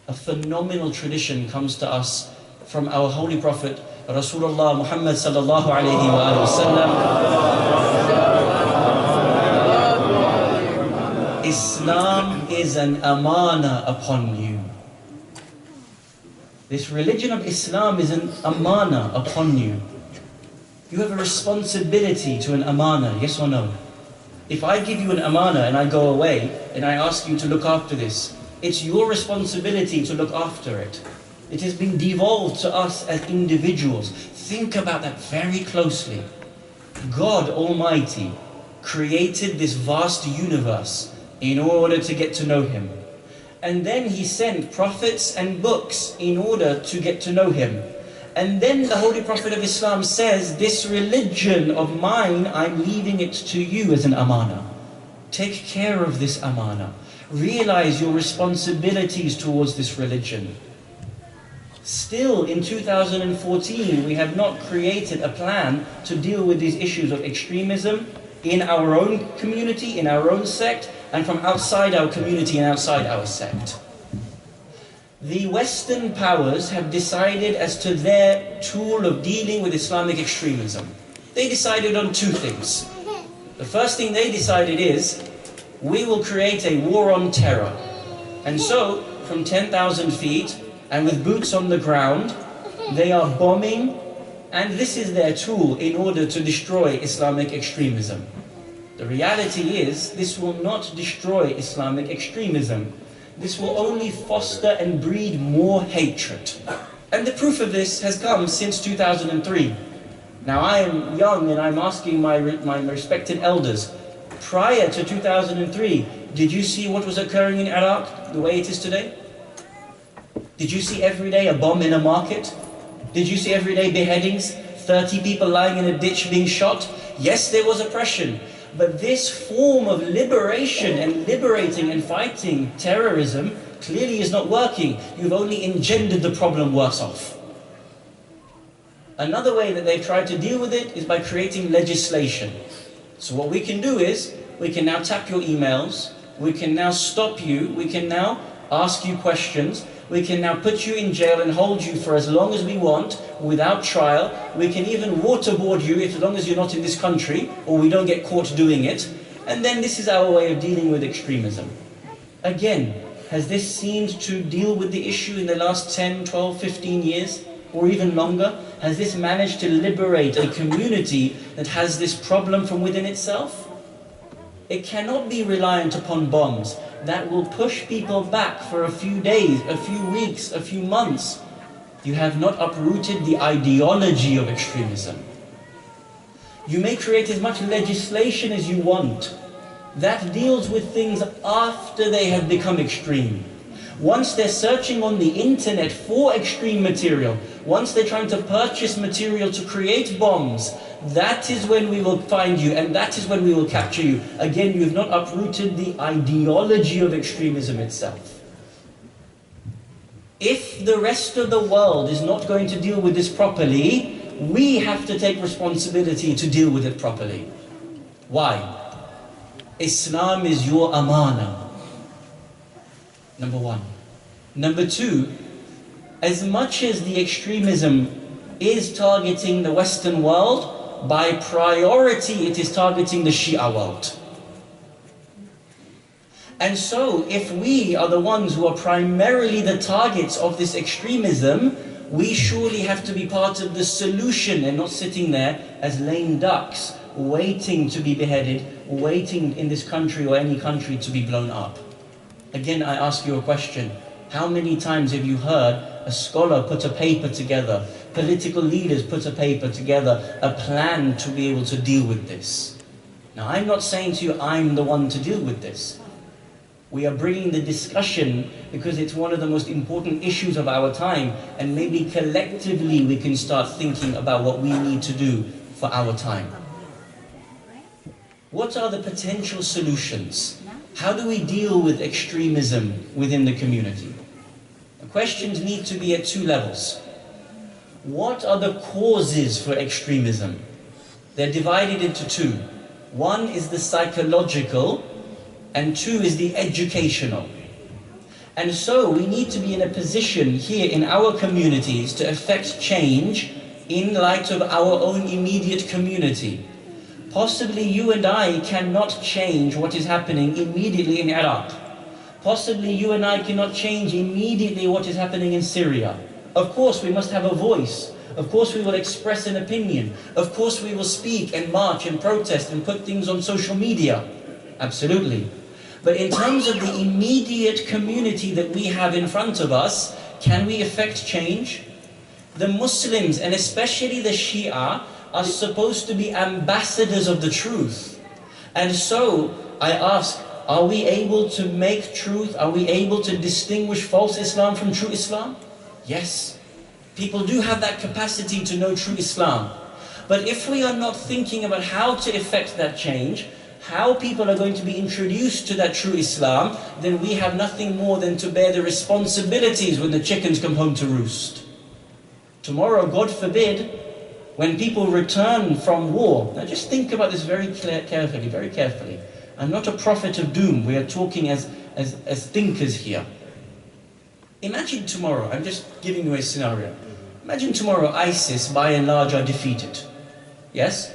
A phenomenal tradition comes to us from our Holy Prophet, Rasulullah Muhammad sallallahu alayhi wa sallam. Islam is an amana upon you. This religion of Islam is an amana upon you. You have a responsibility to an amana, yes or no? If I give you an amana and I go away and I ask you to look after this, it's your responsibility to look after it. It has been devolved to us as individuals. Think about that very closely. God Almighty created this vast universe in order to get to know Him. And then He sent prophets and books in order to get to know Him. And then the Holy Prophet of Islam says, this religion of mine, I'm leaving it to you as an amana. Take care of this amana. Realize your responsibilities towards this religion. Still, in 2014, we have not created a plan to deal with these issues of extremism in our own community, in our own sect, and from outside our community and outside our sect. The Western powers have decided as to their tool of dealing with Islamic extremism. They decided on two things. The first thing they decided is, we will create a war on terror. And so, from 10,000 feet, and with boots on the ground, they are bombing, and this is their tool in order to destroy Islamic extremism. The reality is, this will not destroy Islamic extremism. This will only foster and breed more hatred. And the proof of this has come since 2003. Now I am young and I'm asking my respected elders, prior to 2003, did you see what was occurring in Iraq the way it is today? Did you see every day a bomb in a market? Did you see every day beheadings, 30 people lying in a ditch being shot? Yes, there was oppression. But this form of liberation and liberating and fighting terrorism clearly is not working. You've only engendered the problem worse off. Another way that they've tried to deal with it is by creating legislation. So what we can do is, we can now tap your emails, we can now stop you, we can now ask you questions, we can now put you in jail and hold you for as long as we want, without trial. We can even waterboard you as long as you're not in this country, or we don't get caught doing it. And then this is our way of dealing with extremism. Again, has this seemed to deal with the issue in the last 10, 12, 15 years, or even longer? Has this managed to liberate a community that has this problem from within itself? It cannot be reliant upon bombs that will push people back for a few days, a few weeks, a few months. You have not uprooted the ideology of extremism. You may create as much legislation as you want. That deals with things after they have become extreme. Once they're searching on the internet for extreme material, once they're trying to purchase material to create bombs, that is when we will find you, and that is when we will capture you. Again, you have not uprooted the ideology of extremism itself. If the rest of the world is not going to deal with this properly, we have to take responsibility to deal with it properly. Why? Islam is your amana. Number one. Number two, as much as the extremism is targeting the Western world, by priority it is targeting the Shia world. And so, if we are the ones who are primarily the targets of this extremism, we surely have to be part of the solution and not sitting there as lame ducks, waiting to be beheaded, waiting in this country or any country to be blown up. Again, I ask you a question. How many times have you heard a scholar put a paper together, political leaders put a paper together, a plan to be able to deal with this? Now, I'm not saying to you, I'm the one to deal with this. We are bringing the discussion because it's one of the most important issues of our time, and maybe collectively we can start thinking about what we need to do for our time. What are the potential solutions? How do we deal with extremism within the community? The questions need to be at two levels. What are the causes for extremism? They're divided into two. One is the psychological, and two is the educational. And so we need to be in a position here in our communities to effect change in light of our own immediate community. Possibly you and I cannot change what is happening immediately in Iraq. Possibly you and I cannot change immediately what is happening in Syria. Of course we must have a voice. Of course we will express an opinion. Of course we will speak and march and protest and put things on social media. Absolutely. But in terms of the immediate community that we have in front of us, can we effect change? The Muslims, and especially the Shia, are supposed to be ambassadors of the truth. And so, I ask, are we able to make truth? Are we able to distinguish false Islam from true Islam? Yes. People do have that capacity to know true Islam. But if we are not thinking about how to effect that change, how people are going to be introduced to that true Islam, then we have nothing more than to bear the responsibilities when the chickens come home to roost. Tomorrow, God forbid, when people return from war, now just think about this very carefully, very carefully. I'm not a prophet of doom, we are talking as thinkers here. Imagine tomorrow, I'm just giving you a scenario. Imagine tomorrow ISIS by and large are defeated. Yes?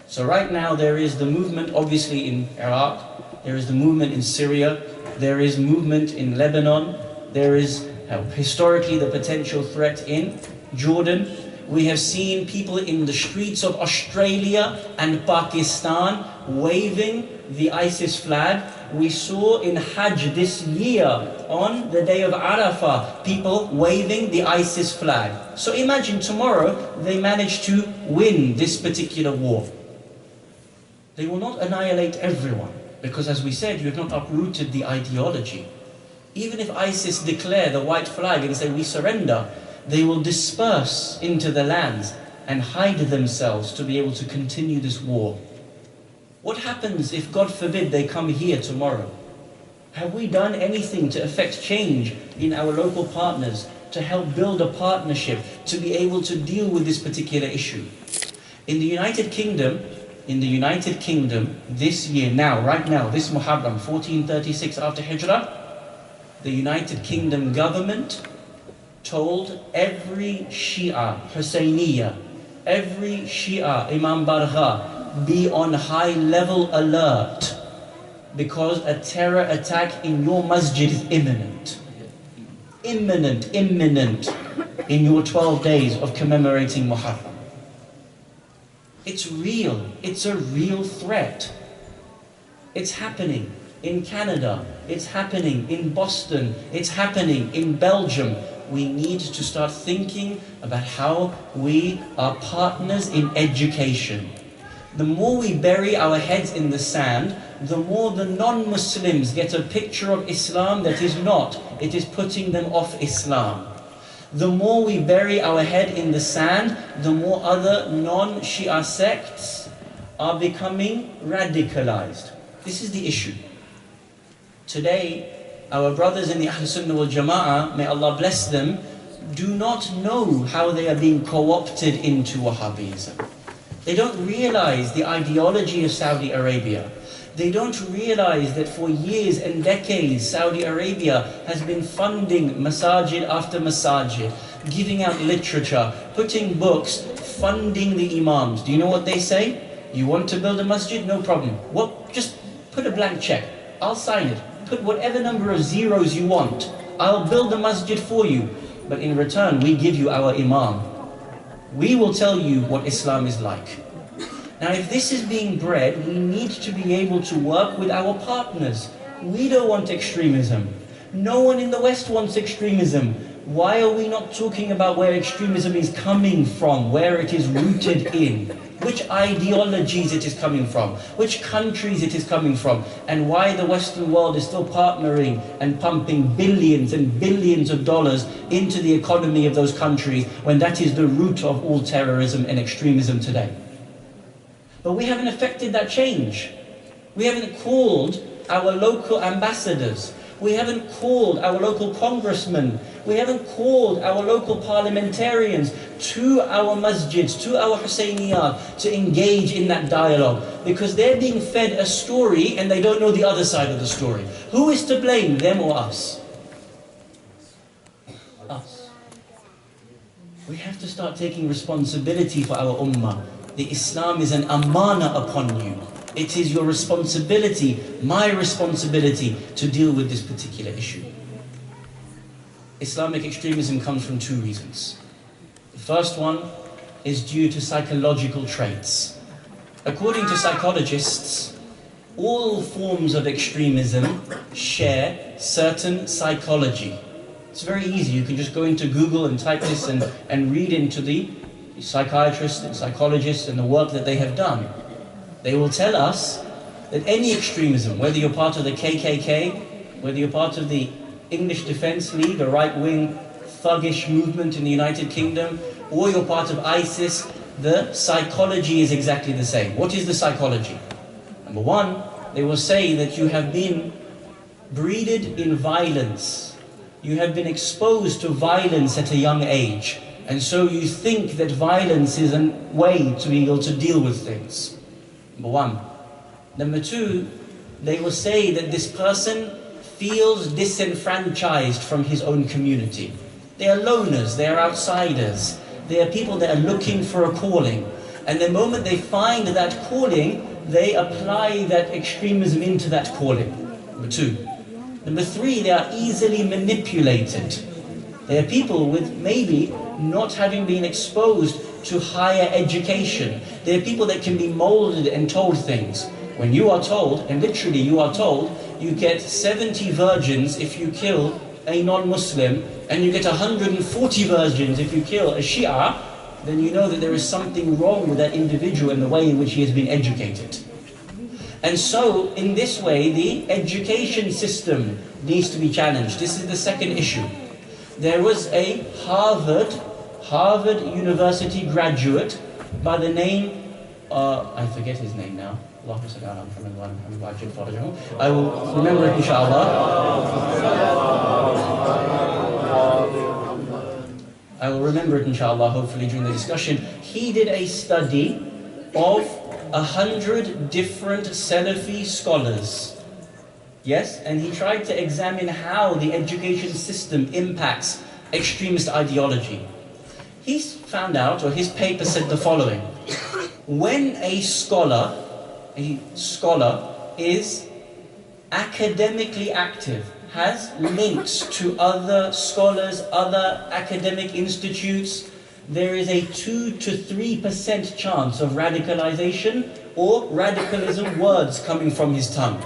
So right now there is the movement obviously in Iraq, there is the movement in Syria, there is movement in Lebanon, there is historically the potential threat in Jordan. We have seen people in the streets of Australia and Pakistan waving the ISIS flag. We saw in Hajj this year, on the day of Arafah, people waving the ISIS flag. So imagine tomorrow they manage to win this particular war. They will not annihilate everyone, because as we said, you have not uprooted the ideology. Even if ISIS declare the white flag and say we surrender, they will disperse into the lands and hide themselves to be able to continue this war. What happens if, God forbid, they come here tomorrow? Have we done anything to effect change in our local partners, to help build a partnership, to be able to deal with this particular issue? In the United Kingdom, this year, right now, this Muharram, 1436 after Hijrah, the United Kingdom government told every Shia, Hussainiyah, every Shia, Imam Bargha, be on high level alert, because a terror attack in your masjid is imminent. Imminent in your 12 days of commemorating Muharram. It's real, it's a real threat. It's happening in Canada, it's happening in Boston, it's happening in Belgium. We need to start thinking about how we are partners in education. The more we bury our heads in the sand, the more the non-Muslims get a picture of Islam that is not. It is putting them off Islam. The more we bury our head in the sand, the more other non-Shia sects are becoming radicalized. This is the issue. Today, our brothers in the Ahl-Sunnah wal Jama'ah, may Allah bless them, do not know how they are being co-opted into Wahhabism. They don't realize the ideology of Saudi Arabia. They don't realize that for years and decades, Saudi Arabia has been funding masajid after masajid, giving out literature, putting books, funding the imams. Do you know what they say? You want to build a masjid? No problem. What? Just put a blank check. I'll sign it. Put whatever number of zeros you want. I'll build a masjid for you. But in return, we give you our imam. We will tell you what Islam is like. Now, if this is being bred, we need to be able to work with our partners. We don't want extremism. No one in the West wants extremism. Why are we not talking about where extremism is coming from, where it is rooted in, which ideologies it is coming from, which countries it is coming from, and why the Western world is still partnering and pumping billions and billions of dollars into the economy of those countries, when that is the root of all terrorism and extremism today? But we haven't effected that change. We haven't called our local ambassadors. We haven't called our local congressmen. We haven't called our local parliamentarians to our masjids, to our Hussainiyat, to engage in that dialogue. Because they're being fed a story and they don't know the other side of the story. Who is to blame, them or us? Us. We have to start taking responsibility for our ummah. The Islam is an amana upon you. It is your responsibility, my responsibility, to deal with this particular issue. Islamic extremism comes from two reasons. The first one is due to psychological traits. According to psychologists, all forms of extremism share certain psychology. It's very easy. You can just go into Google and type this and read into the psychiatrists and psychologists and the work that they have done. They will tell us that any extremism, whether you're part of the KKK, whether you're part of the English Defence League, a right-wing thuggish movement in the United Kingdom, or you're part of ISIS, the psychology is exactly the same. What is the psychology? Number one, they will say that you have been breeded in violence. You have been exposed to violence at a young age. And so you think that violence is a way to be able to deal with things. Number one. Number two, they will say that this person feels disenfranchised from his own community. They are loners, they are outsiders. They are people that are looking for a calling. And the moment they find that calling, they apply that extremism into that calling. Number two. Number three, they are easily manipulated. They are people with maybe not having been exposed to higher education. They are people that can be molded and told things. When you are told, and literally you are told, you get 70 virgins if you kill a non-Muslim, and you get 140 virgins if you kill a Shia, then you know that there is something wrong with that individual and the way in which he has been educated. And so, in this way, the education system needs to be challenged. This is the second issue. There was a Harvard University graduate by the name, I forget his name now. I will remember it, InshaAllah. I will remember it, InshaAllah, hopefully during the discussion. He did a study of 100 different Salafi scholars. Yes, and he tried to examine how the education system impacts extremist ideology. He found out, or his paper said the following: when a scholar is academically active, has links to other scholars, other academic institutes, there is a 2 to 3% chance of radicalization or radicalism words coming from his tongue.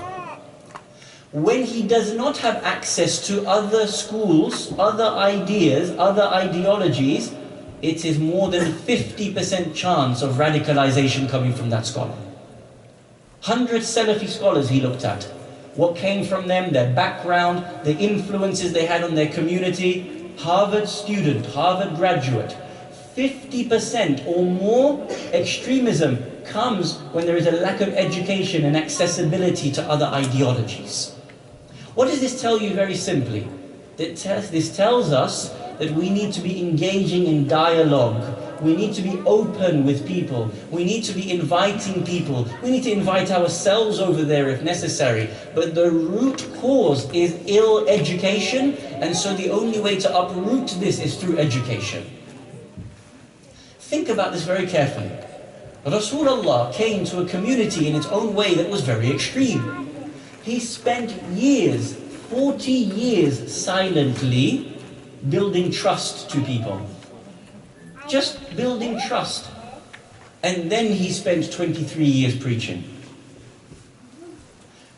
When he does not have access to other schools, other ideas, other ideologies, it is more than 50% chance of radicalization coming from that scholar. 100 Salafi scholars he looked at. What came from them, their background, the influences they had on their community. Harvard student, Harvard graduate. 50% or more extremism comes when there is a lack of education and accessibility to other ideologies. What does this tell you very simply? This tells us that we need to be engaging in dialogue. We need to be open with people. We need to be inviting people. We need to invite ourselves over there if necessary. But the root cause is ill education, and so the only way to uproot this is through education. Think about this very carefully. Rasulullah came to a community in its own way that was very extreme. He spent years, 40 years silently building trust to people. Just building trust. And then he spent 23 years preaching.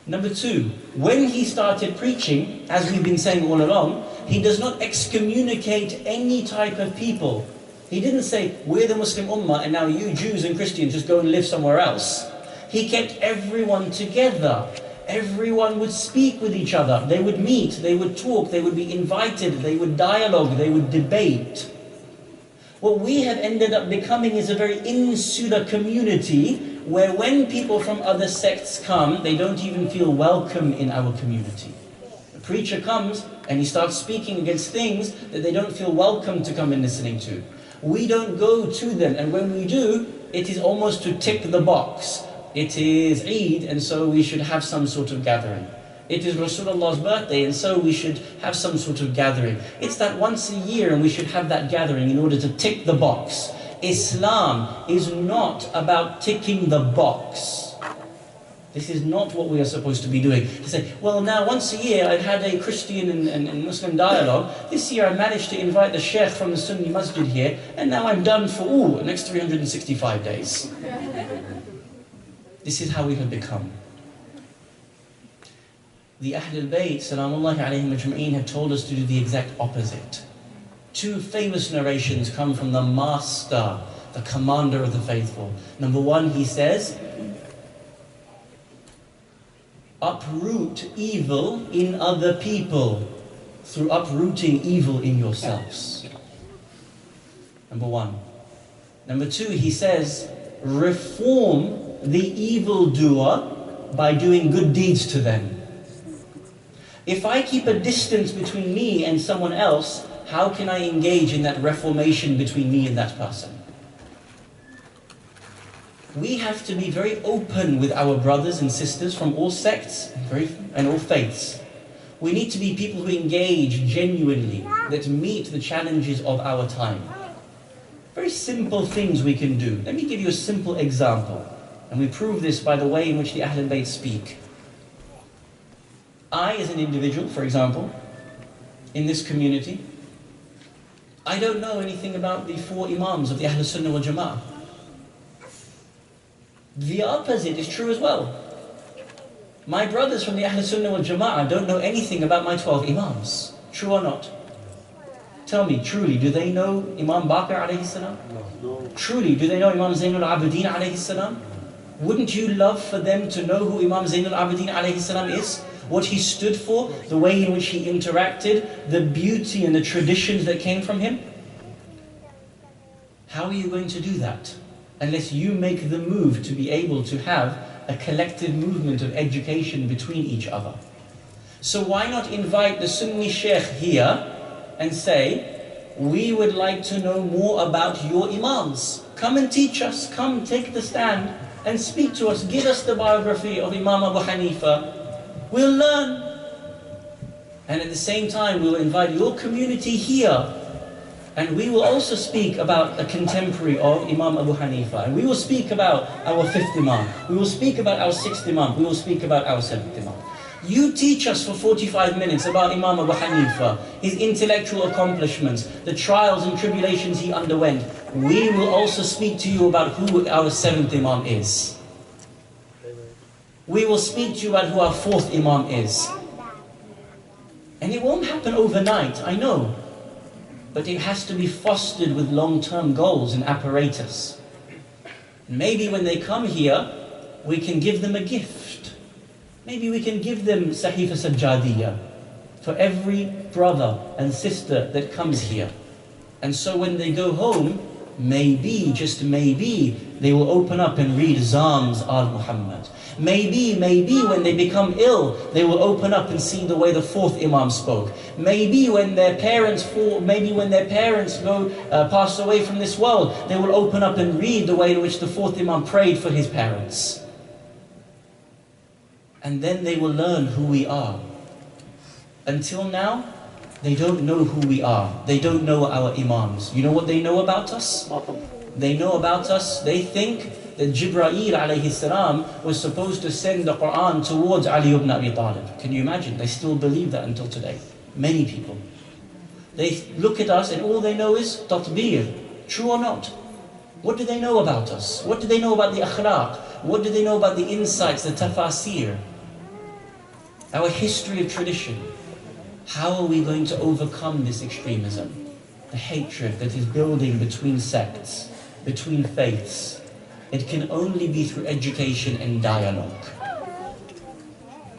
Number two, when he started preaching, as we've been saying all along, he does not excommunicate any type of people. He didn't say, we're the Muslim Ummah and now you Jews and Christians just go and live somewhere else. He kept everyone together. Everyone would speak with each other. They would meet, they would talk, they would be invited, they would dialogue, they would debate. What we have ended up becoming is a very insular community where when people from other sects come, they don't even feel welcome in our community. preacher comes and he starts speaking against things that they don't feel welcome to come and listening to. We don't go to them, and when we do, it is almost to tick the box. It is Eid, and so we should have some sort of gathering. It is Rasulullah's birthday, and so we should have some sort of gathering. It's that once a year, and we should have that gathering in order to tick the box. Islam is not about ticking the box. This is not what we are supposed to be doing. To say, well, now once a year I've had a Christian and Muslim dialogue. This year I managed to invite the Sheikh from the Sunni Masjid here, and now I'm done for the next 365 days. This is how we have become. The Ahlul Bayt, salamullahi alayhim ajma'een, have told us to do the exact opposite. Two famous narrations come from the master, the commander of the faithful. Number one, he says, uproot evil in other people through uprooting evil in yourselves. Number one. Number two, he says, reform the evildoer by doing good deeds to them. If I keep a distance between me and someone else, how can I engage in that reformation between me and that person? We have to be very open with our brothers and sisters from all sects and all faiths. We need to be people who engage genuinely, that meet the challenges of our time. Very simple things we can do. Let me give you a simple example. And we prove this by the way in which the Ahlul Bayt speak. I, as an individual, for example, in this community, I don't know anything about the 4 Imams of the Ahlul Sunnah wal Jama'ah. The opposite is true as well. My brothers from the Ahlul Sunnah wal Jama'ah don't know anything about my 12 Imams. True or not? Tell me, truly, do they know Imam Baqir alayhi salam? No. Truly, do they know Imam Zainul Abidin alayhi salam? Wouldn't you love for them to know who Imam Zainul Abidin alayhi salam is? What he stood for, the way in which he interacted, the beauty and the traditions that came from him? How are you going to do that? Unless you make the move to be able to have a collective movement of education between each other. So why not invite the Sunni Sheikh here and say, we would like to know more about your Imams. Come and teach us, come take the stand and speak to us. Give us the biography of Imam Abu Hanifa. We'll learn. And at the same time, we'll invite your community here. And we will also speak about a contemporary of Imam Abu Hanifa. And we will speak about our 5th Imam. We will speak about our 6th Imam. We will speak about our 7th Imam. You teach us for 45 minutes about Imam Abu Hanifa, his intellectual accomplishments, the trials and tribulations he underwent. We will also speak to you about who our 7th Imam is. We will speak to you about who our 4th Imam is. And it won't happen overnight, I know. But it has to be fostered with long-term goals and apparatus. Maybe when they come here, we can give them a gift. Maybe we can give them Sahifa Sajjadiyya for every brother and sister that comes here. And so when they go home, maybe, just maybe, they will open up and read Zams al-Muhammad. Maybe when they become ill, they will open up and see the way the 4th Imam spoke. Maybe when their parents pass away from this world, they will open up and read the way in which the 4th Imam prayed for his parents. And then they will learn who we are. Until now, they don't know who we are. They don't know our Imams. You know what they know about us? They know about us, they think that Jibreel alayhi salam was supposed to send the Qur'an towards Ali ibn Abi Talib. Can you imagine? They still believe that until today. Many people. They look at us and all they know is tatbir. True or not? What do they know about us? What do they know about the akhlaq? What do they know about the insights, the tafasir? Our history of tradition. How are we going to overcome this extremism? The hatred that is building between sects, between faiths. It can only be through education and dialogue.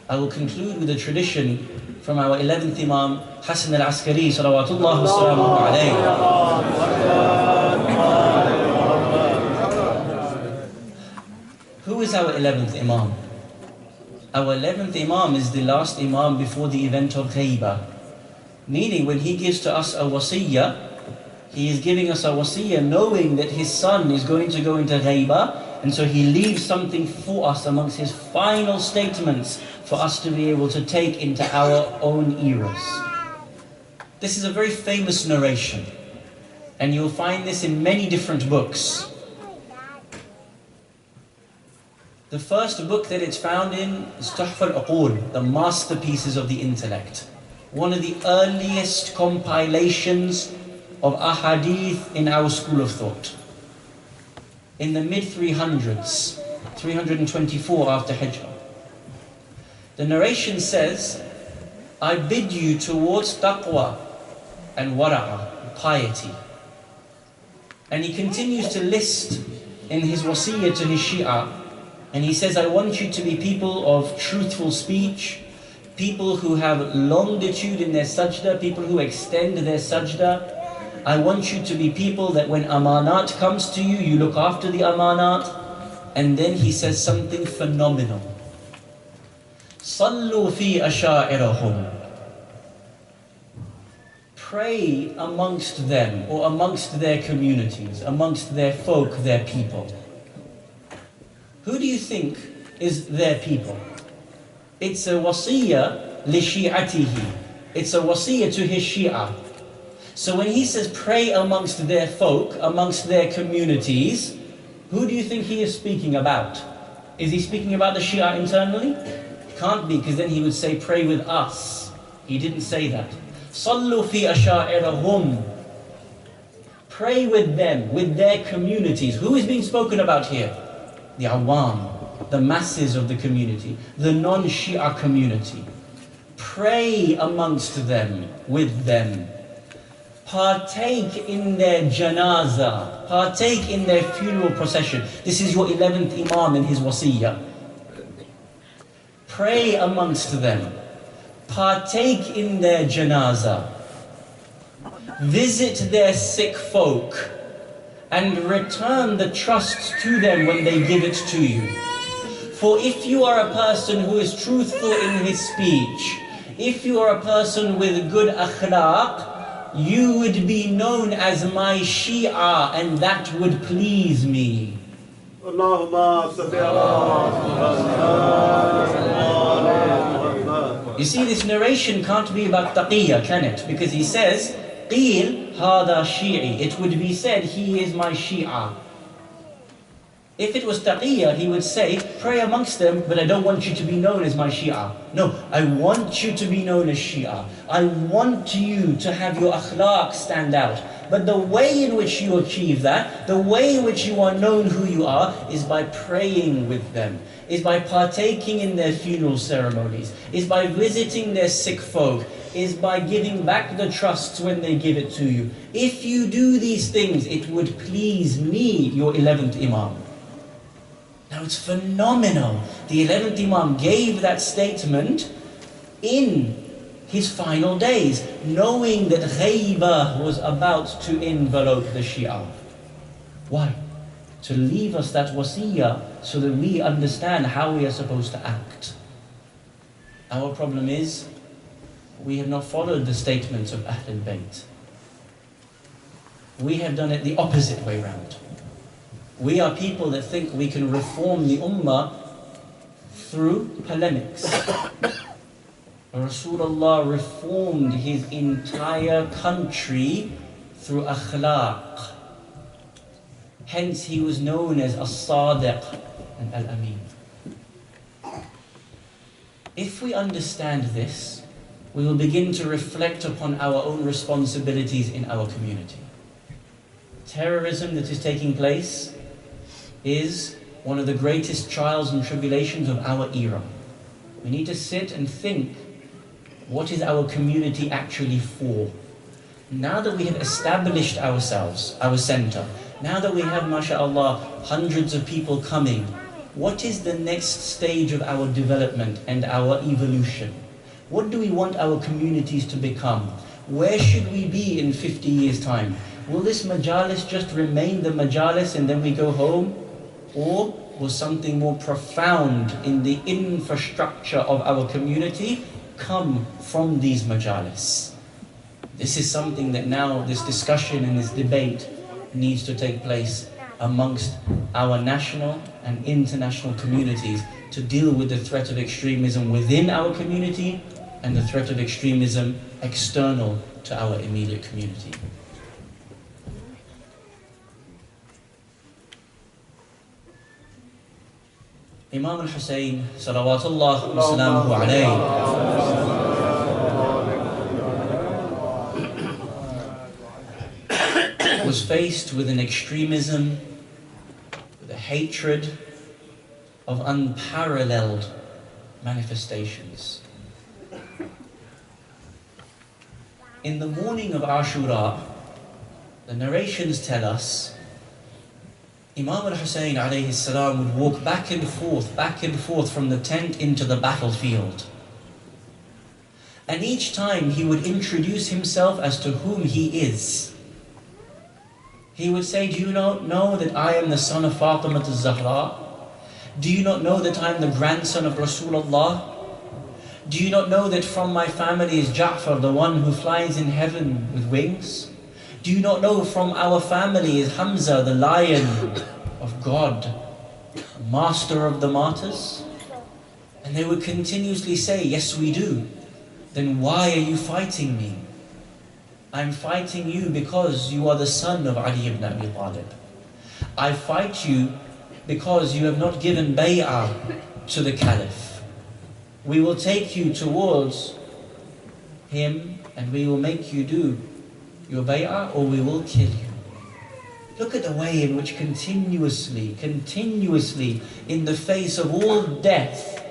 I will conclude with a tradition from our 11th Imam, Hassan al-Askari, salawatullah wa salamuhu alayhi. Who is our 11th Imam? Our 11th Imam is the last Imam before the event of Ghaibah. Meaning, when he gives to us a Wasiyya, he is giving us a Wasiyya knowing that his son is going to go into Ghaibah, and so he leaves something for us amongst his final statements for us to be able to take into our own eras. This is a very famous narration, and you'll find this in many different books. The first book that it's found in is Tuhfa al-Uqul, the masterpieces of the intellect. One of the earliest compilations of ahadith in our school of thought. In the mid-300s, 324 after Hijrah. The narration says, I bid you towards taqwa and wara'ah, piety. And he continues to list in his wasiyya to his Shia, and he says, I want you to be people of truthful speech, people who have longitude in their sajda, people who extend their sajda. I want you to be people that when amanat comes to you, you look after the amanat. And then he says something phenomenal. Sallu fi asha'irahum. Pray amongst them, or amongst their communities, amongst their folk, their people. Who do you think is their people? It's a wasiyya li shi'atihi. It's a wasiyya to his Shia. So when he says pray amongst their folk, amongst their communities, who do you think he is speaking about? Is he speaking about the Shia internally? Can't be, because then he would say pray with us. He didn't say that. Sallu fi asha'irahum. Pray with them, with their communities. Who is being spoken about here? The awam, the masses of the community, the non-Shia community. Pray amongst them, with them. Partake in their janazah, partake in their funeral procession. This is your 11th Imam in his wasiyya. Pray amongst them, partake in their janazah, visit their sick folk, and return the trust to them when they give it to you. For if you are a person who is truthful in his speech, if you are a person with good akhlaq, you would be known as my Shia, and that would please me. You see, this narration can't be about taqiyya, can it? Because he says, Qeel hada Shi'i. It would be said, he is my Shia. If it was taqiyya, he would say, pray amongst them, but I don't want you to be known as my Shia. No, I want you to be known as Shia. I want you to have your akhlaq stand out. But the way in which you achieve that, the way in which you are known who you are, is by praying with them, is by partaking in their funeral ceremonies, is by visiting their sick folk, is by giving back the trusts when they give it to you. If you do these things, it would please me, your 11th Imam. Now it's phenomenal. The 11th Imam gave that statement in his final days, knowing that Ghaibah was about to envelope the Shia. Why? To leave us that wasiyah so that we understand how we are supposed to act. Our problem is, we have not followed the statements of Ahlul Bayt. We have done it the opposite way round. We are people that think we can reform the ummah through polemics. Rasulullah reformed his entire country through akhlaq. Hence he was known as as-Sadiq and al-Amin. If we understand this, we will begin to reflect upon our own responsibilities in our community. Terrorism that is taking place is one of the greatest trials and tribulations of our era. We need to sit and think, what is our community actually for? Now that we have established ourselves, our center, now that we have, mashaAllah, hundreds of people coming, what is the next stage of our development and our evolution? What do we want our communities to become? Where should we be in 50 years' time? Will this majalis just remain the majalis and then we go home? Or was something more profound in the infrastructure of our community come from these majalis. This is something that now, this discussion and this debate needs to take place amongst our national and international communities to deal with the threat of extremism within our community and the threat of extremism external to our immediate community. Imam al-Hussain, salawatullah wa salamuhu alayhi, was faced with an extremism, with a hatred of unparalleled manifestations. In the morning of Ashura, the narrations tell us Imam al-Hussain alayhi salam would walk back and forth from the tent into the battlefield. And each time he would introduce himself as to whom he is. He would say, do you not know that I am the son of Fatima al-Zahra? Do you not know that I am the grandson of Rasulullah? Do you not know that from my family is Ja'far, the one who flies in heaven with wings? Do you not know from our family is Hamza, the lion of God, master of the martyrs? And they would continuously say, yes we do. Then why are you fighting me? I'm fighting you because you are the son of Ali ibn Abi Talib. I fight you because you have not given bay'ah to the Caliph. We will take you towards him and we will make you do your bay'ah or we will kill you. Look at the way in which continuously, in the face of all death,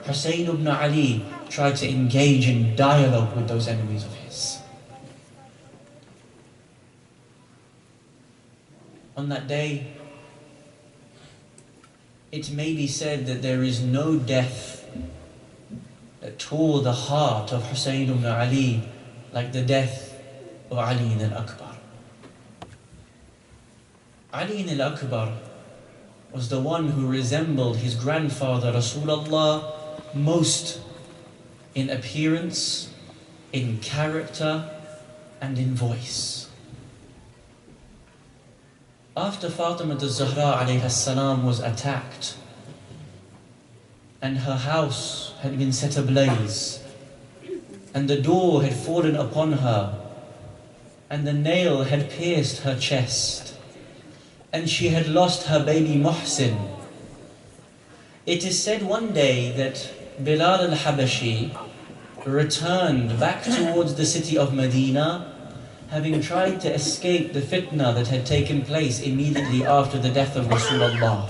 Hussain ibn Ali tried to engage in dialogue with those enemies of his. On that day, it may be said that there is no death that tore the heart of Hussain ibn Ali like the death of Ali al-Akbar. Ali al-Akbar was the one who resembled his grandfather Rasulullah most in appearance, in character, and in voice. After Fatima al-Zahra alayha salam was attacked and her house had been set ablaze and the door had fallen upon her and the nail had pierced her chest and she had lost her baby Muhsin, it is said one day that Bilal al-Habashi returned back towards the city of Medina, having tried to escape the fitna that had taken place immediately after the death of Rasulullah.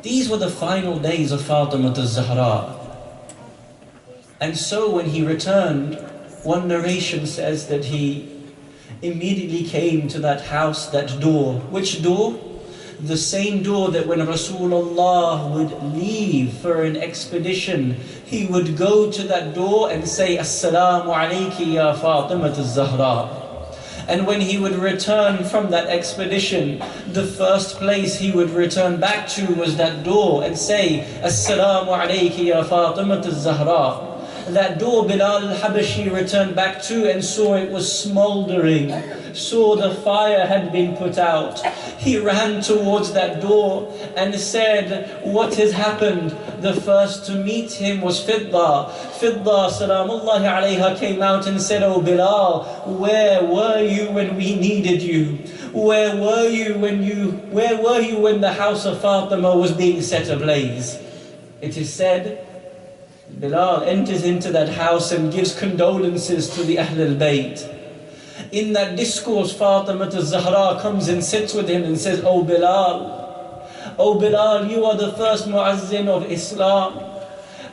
These were the final days of Fatima al-Zahra. And so when he returned, one narration says that he immediately came to that house, that door. Which door? The same door that when Rasulullah would leave for an expedition, he would go to that door and say, Assalamu alayki ya Fatima al-Zahra. And when he would return from that expedition, the first place he would return back to was that door and say, Assalamu alayki ya Fatima al-Zahra. That door Bilal al-Habashi returned back to and saw it was smouldering, saw the fire had been put out. He ran towards that door and said, what has happened? The first to meet him was Fidda. Fidda salamullahi alayha came out and said, oh Bilal, where were you when we needed you? Where were you when the house of Fatima was being set ablaze? It is said, Bilal enters into that house and gives condolences to the Ahl al-Bayt. In that discourse, Fatima al-Zahra comes and sits with him and says, oh Bilal, you are the first muazzin of Islam.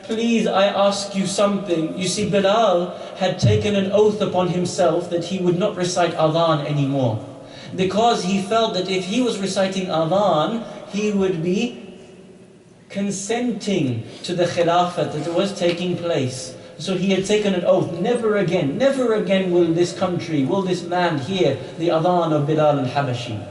Please, I ask you something. You see, Bilal had taken an oath upon himself that he would not recite adhan anymore, because he felt that if he was reciting adhan, he would be consenting to the khilafat that was taking place. So he had taken an oath, never again will this country, will this land hear the adhan of Bilal al-Habashi.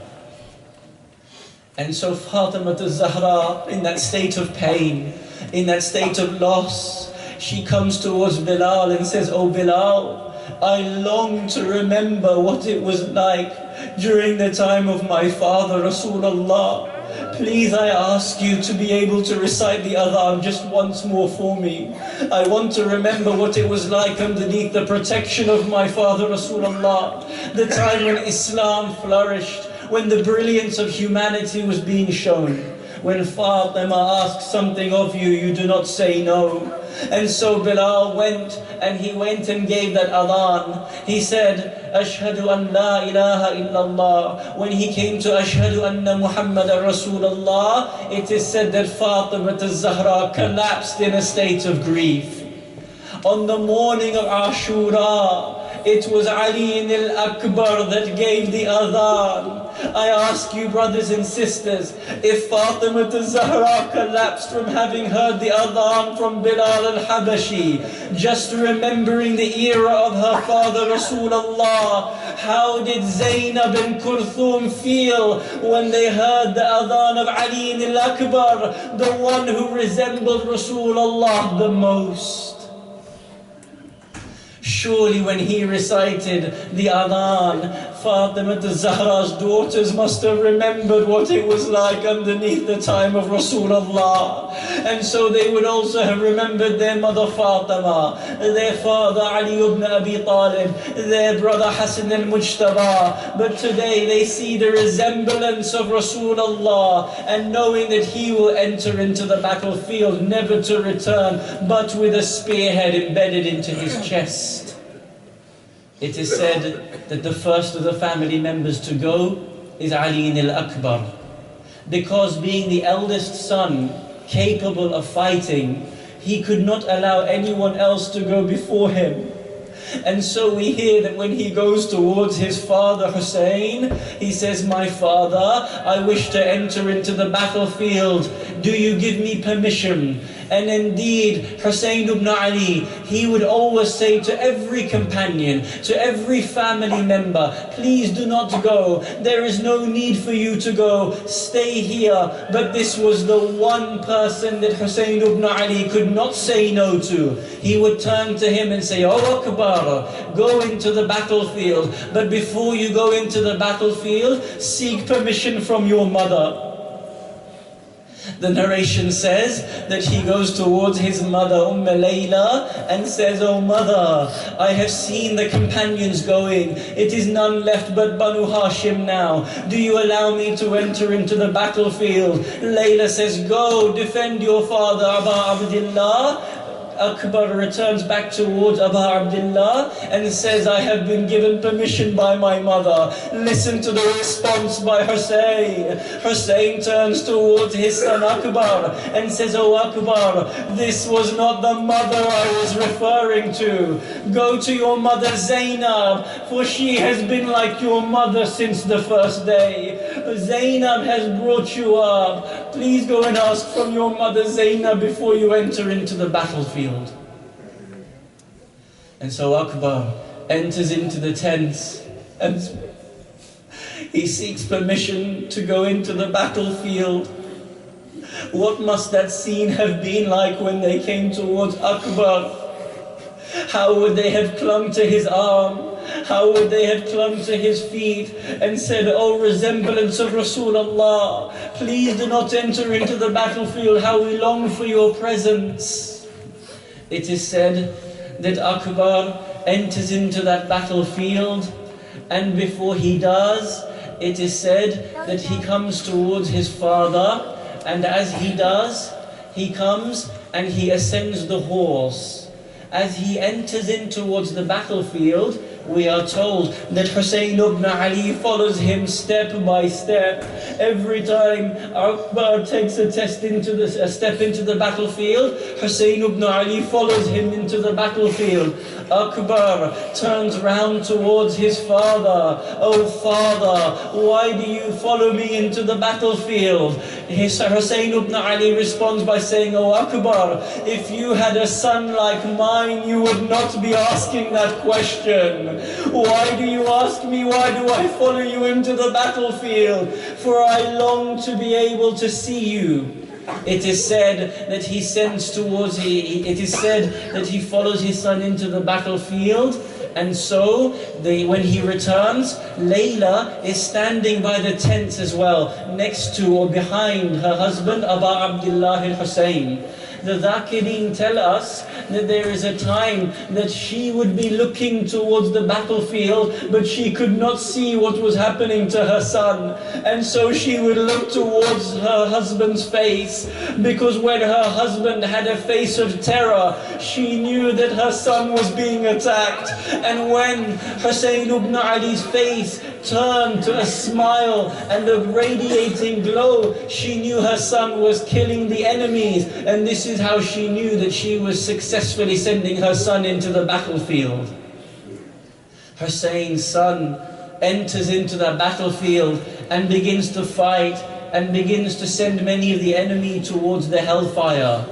And so Fatima al-Zahra, in that state of pain, in that state of loss, she comes towards Bilal and says, "Oh Bilal, I long to remember what it was like during the time of my father Rasulullah. Please, I ask you to be able to recite the adhan just once more for me. I want to remember what it was like underneath the protection of my father Rasulullah, the time when Islam flourished, when the brilliance of humanity was being shown. When Fatima asks something of you, you do not say no." And so Bilal went and gave that adhan. He said, "Ashhadu an la ilaha illallah." When he came to Ashhadu anna Muhammadan Rasulullah, it is said that Fatima al-Zahra collapsed in a state of grief. On the morning of Ashura, it was Ali al-Akbar that gave the adhan. I ask you, brothers and sisters, if Fatima al-Zahra collapsed from having heard the adhan from Bilal al-Habashi, just remembering the era of her father Rasulullah, how did Zainab and Kurthum feel when they heard the adhan of Ali al-Akbar, the one who resembled Rasulullah the most? Surely when he recited the adhan, Fatima al-Zahra's daughters must have remembered what it was like underneath the time of Rasulullah. And so they would also have remembered their mother Fatima, their father Ali ibn Abi Talib, their brother Hassan al-Mujtaba. But today they see the resemblance of Rasulullah, and knowing that he will enter into the battlefield never to return, but with a spearhead embedded into his chest. It is said that the first of the family members to go is Ali al-Akbar, because being the eldest son, capable of fighting, he could not allow anyone else to go before him. And so we hear that when he goes towards his father Hussain, he says, "My father, I wish to enter into the battlefield. Do you give me permission?" And indeed, Hussain ibn Ali, he would always say to every companion, to every family member, "Please do not go. There is no need for you to go. Stay here." But this was the one person that Hussain ibn Ali could not say no to. He would turn to him and say, "Oh Akbar, go into the battlefield. But before you go into the battlefield, seek permission from your mother." The narration says that he goes towards his mother Layla and says, "Oh mother, I have seen the companions going. It is none left but Banu Hashim now. Do you allow me to enter into the battlefield?" Layla says, "Go, defend your father Aba Abdullah." Akbar returns back towards Abu Abdullah and says, "I have been given permission by my mother." Listen to the response by Hussain. Hussain turns towards his son Akbar and says, "Oh Akbar, this was not the mother I was referring to. Go to your mother Zainab, for she has been like your mother since the first day. Zainab has brought you up. Please go and ask from your mother Zainab before you enter into the battlefield." And so Akbar enters into the tents and he seeks permission to go into the battlefield. What must that scene have been like when they came towards Akbar? How would they have clung to his arm? How would they have clung to his feet and said, "Oh resemblance of Rasulullah, please do not enter into the battlefield. How we long for your presence." It is said that Akbar enters into that battlefield, and before he does, it is said that he comes towards his father, and as he does, he comes and he ascends the horse. As he enters in towards the battlefield, we are told that Hussain ibn Ali follows him step by step. Every time Akbar takes a step into the battlefield, Hussain ibn Ali follows him into the battlefield. Akbar turns round towards his father. "Oh father, why do you follow me into the battlefield?" Hussain ibn Ali responds by saying, "Oh Akbar, if you had a son like mine, you would not be asking that question. Why do you ask me? Why do I follow you into the battlefield? For I long to be able to see you. It is said that he sends towards, it is said that he follows his son into the battlefield, and so when he returns, Layla is standing by the tents as well, next to or behind her husband, Aba Abdullah al-Hussain. The Dhakirin tell us that there is a time that she would be looking towards the battlefield, but she could not see what was happening to her son. And so she would look towards her husband's face, because when her husband had a face of terror, she knew that her son was being attacked. And when Hussein ibn Ali's face turned to a smile and a radiating glow, she knew her son was killing the enemies. And this is how she knew that she was successfully sending her son into the battlefield. Hussein's son enters into the battlefield and begins to fight and begins to send many of the enemy towards the hellfire.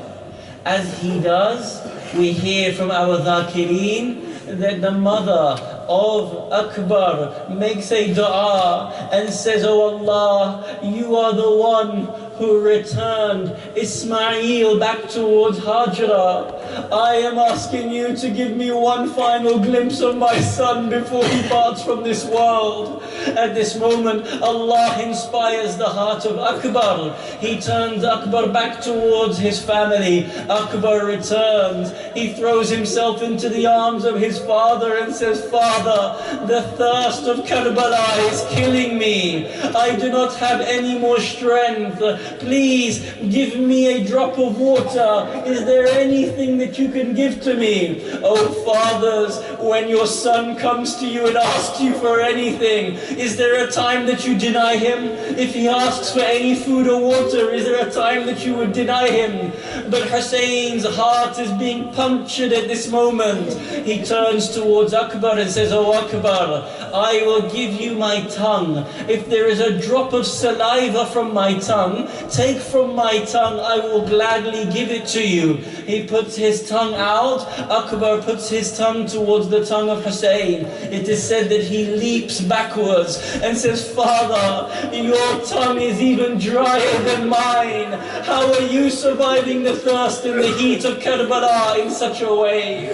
As he does, we hear from our Dhakirin that the mother of Akbar makes a dua and says, "Oh Allah, you are the one who returned Ismail back towards Hajra. I am asking you to give me one final glimpse of my son before he parts from this world." At this moment, Allah inspires the heart of Akbar. He turns Akbar back towards his family. Akbar returns. He throws himself into the arms of his father and says, "Father, the thirst of Kerbala is killing me. I do not have any more strength. Please give me a drop of water. Is there anything that you can give to me?" Oh fathers, when your son comes to you and asks you for anything, is there a time that you deny him? If he asks for any food or water, is there a time that you would deny him? But Hussein's heart is being punctured at this moment. He turns towards Akbar and says, "Oh Akbar, I will give you my tongue. If there is a drop of saliva from my tongue, take from my tongue, I will gladly give it to you." He puts his tongue out. Akbar puts his tongue towards the tongue of Hussein. It is said that he leaps backwards and says, "Father, your tongue is even drier than mine. How are you surviving the thirst in the heat of Kerbala in such a way?"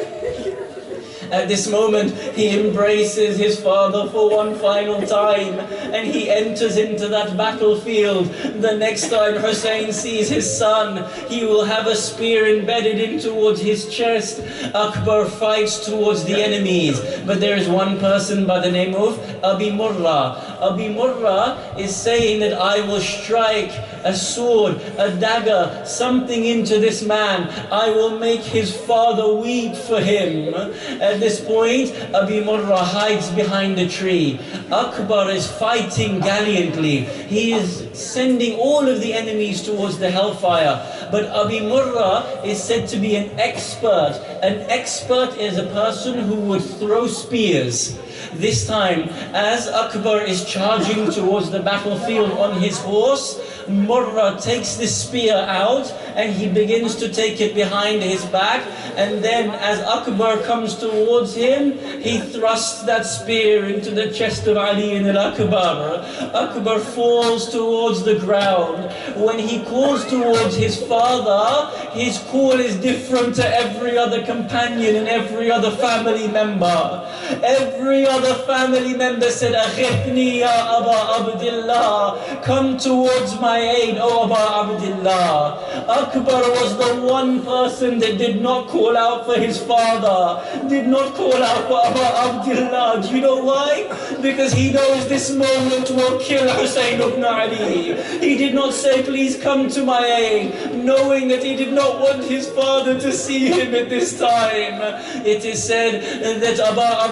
At this moment, he embraces his father for one final time, and he enters into that battlefield. The next time Hussein sees his son, he will have a spear embedded in towards his chest. Akbar fights towards the enemies, but there is one person by the name of Abi Murrah. Abi Murrah is saying that I will strike a sword, a dagger, something into this man. I will make his father weep for him. At this point, Abi Murrah hides behind a tree. Akbar is fighting gallantly. He is sending all of the enemies towards the hellfire. But Abi Murrah is said to be an expert. An expert is a person who would throw spears. This time, as Akbar is charging towards the battlefield on his horse, Murrah takes this spear out and he begins to take it behind his back, and then as Akbar comes towards him, he thrusts that spear into the chest of Ali al-Akbar. Akbar falls towards the ground. When he calls towards his father, his call is different to every other companion and every other family member. Every other family member said, "Aghithni ya Aba Abdullah, come towards my aid, O Aba Abdullah." Akbar was the one person that did not call out for his father, did not call out for Aba Abdullah. Do you know why? Because he knows this moment will kill Hussein ibn Ali. He did not say, "Please come to my aid," knowing that he did not want his father to see him at this time. It is said that Aba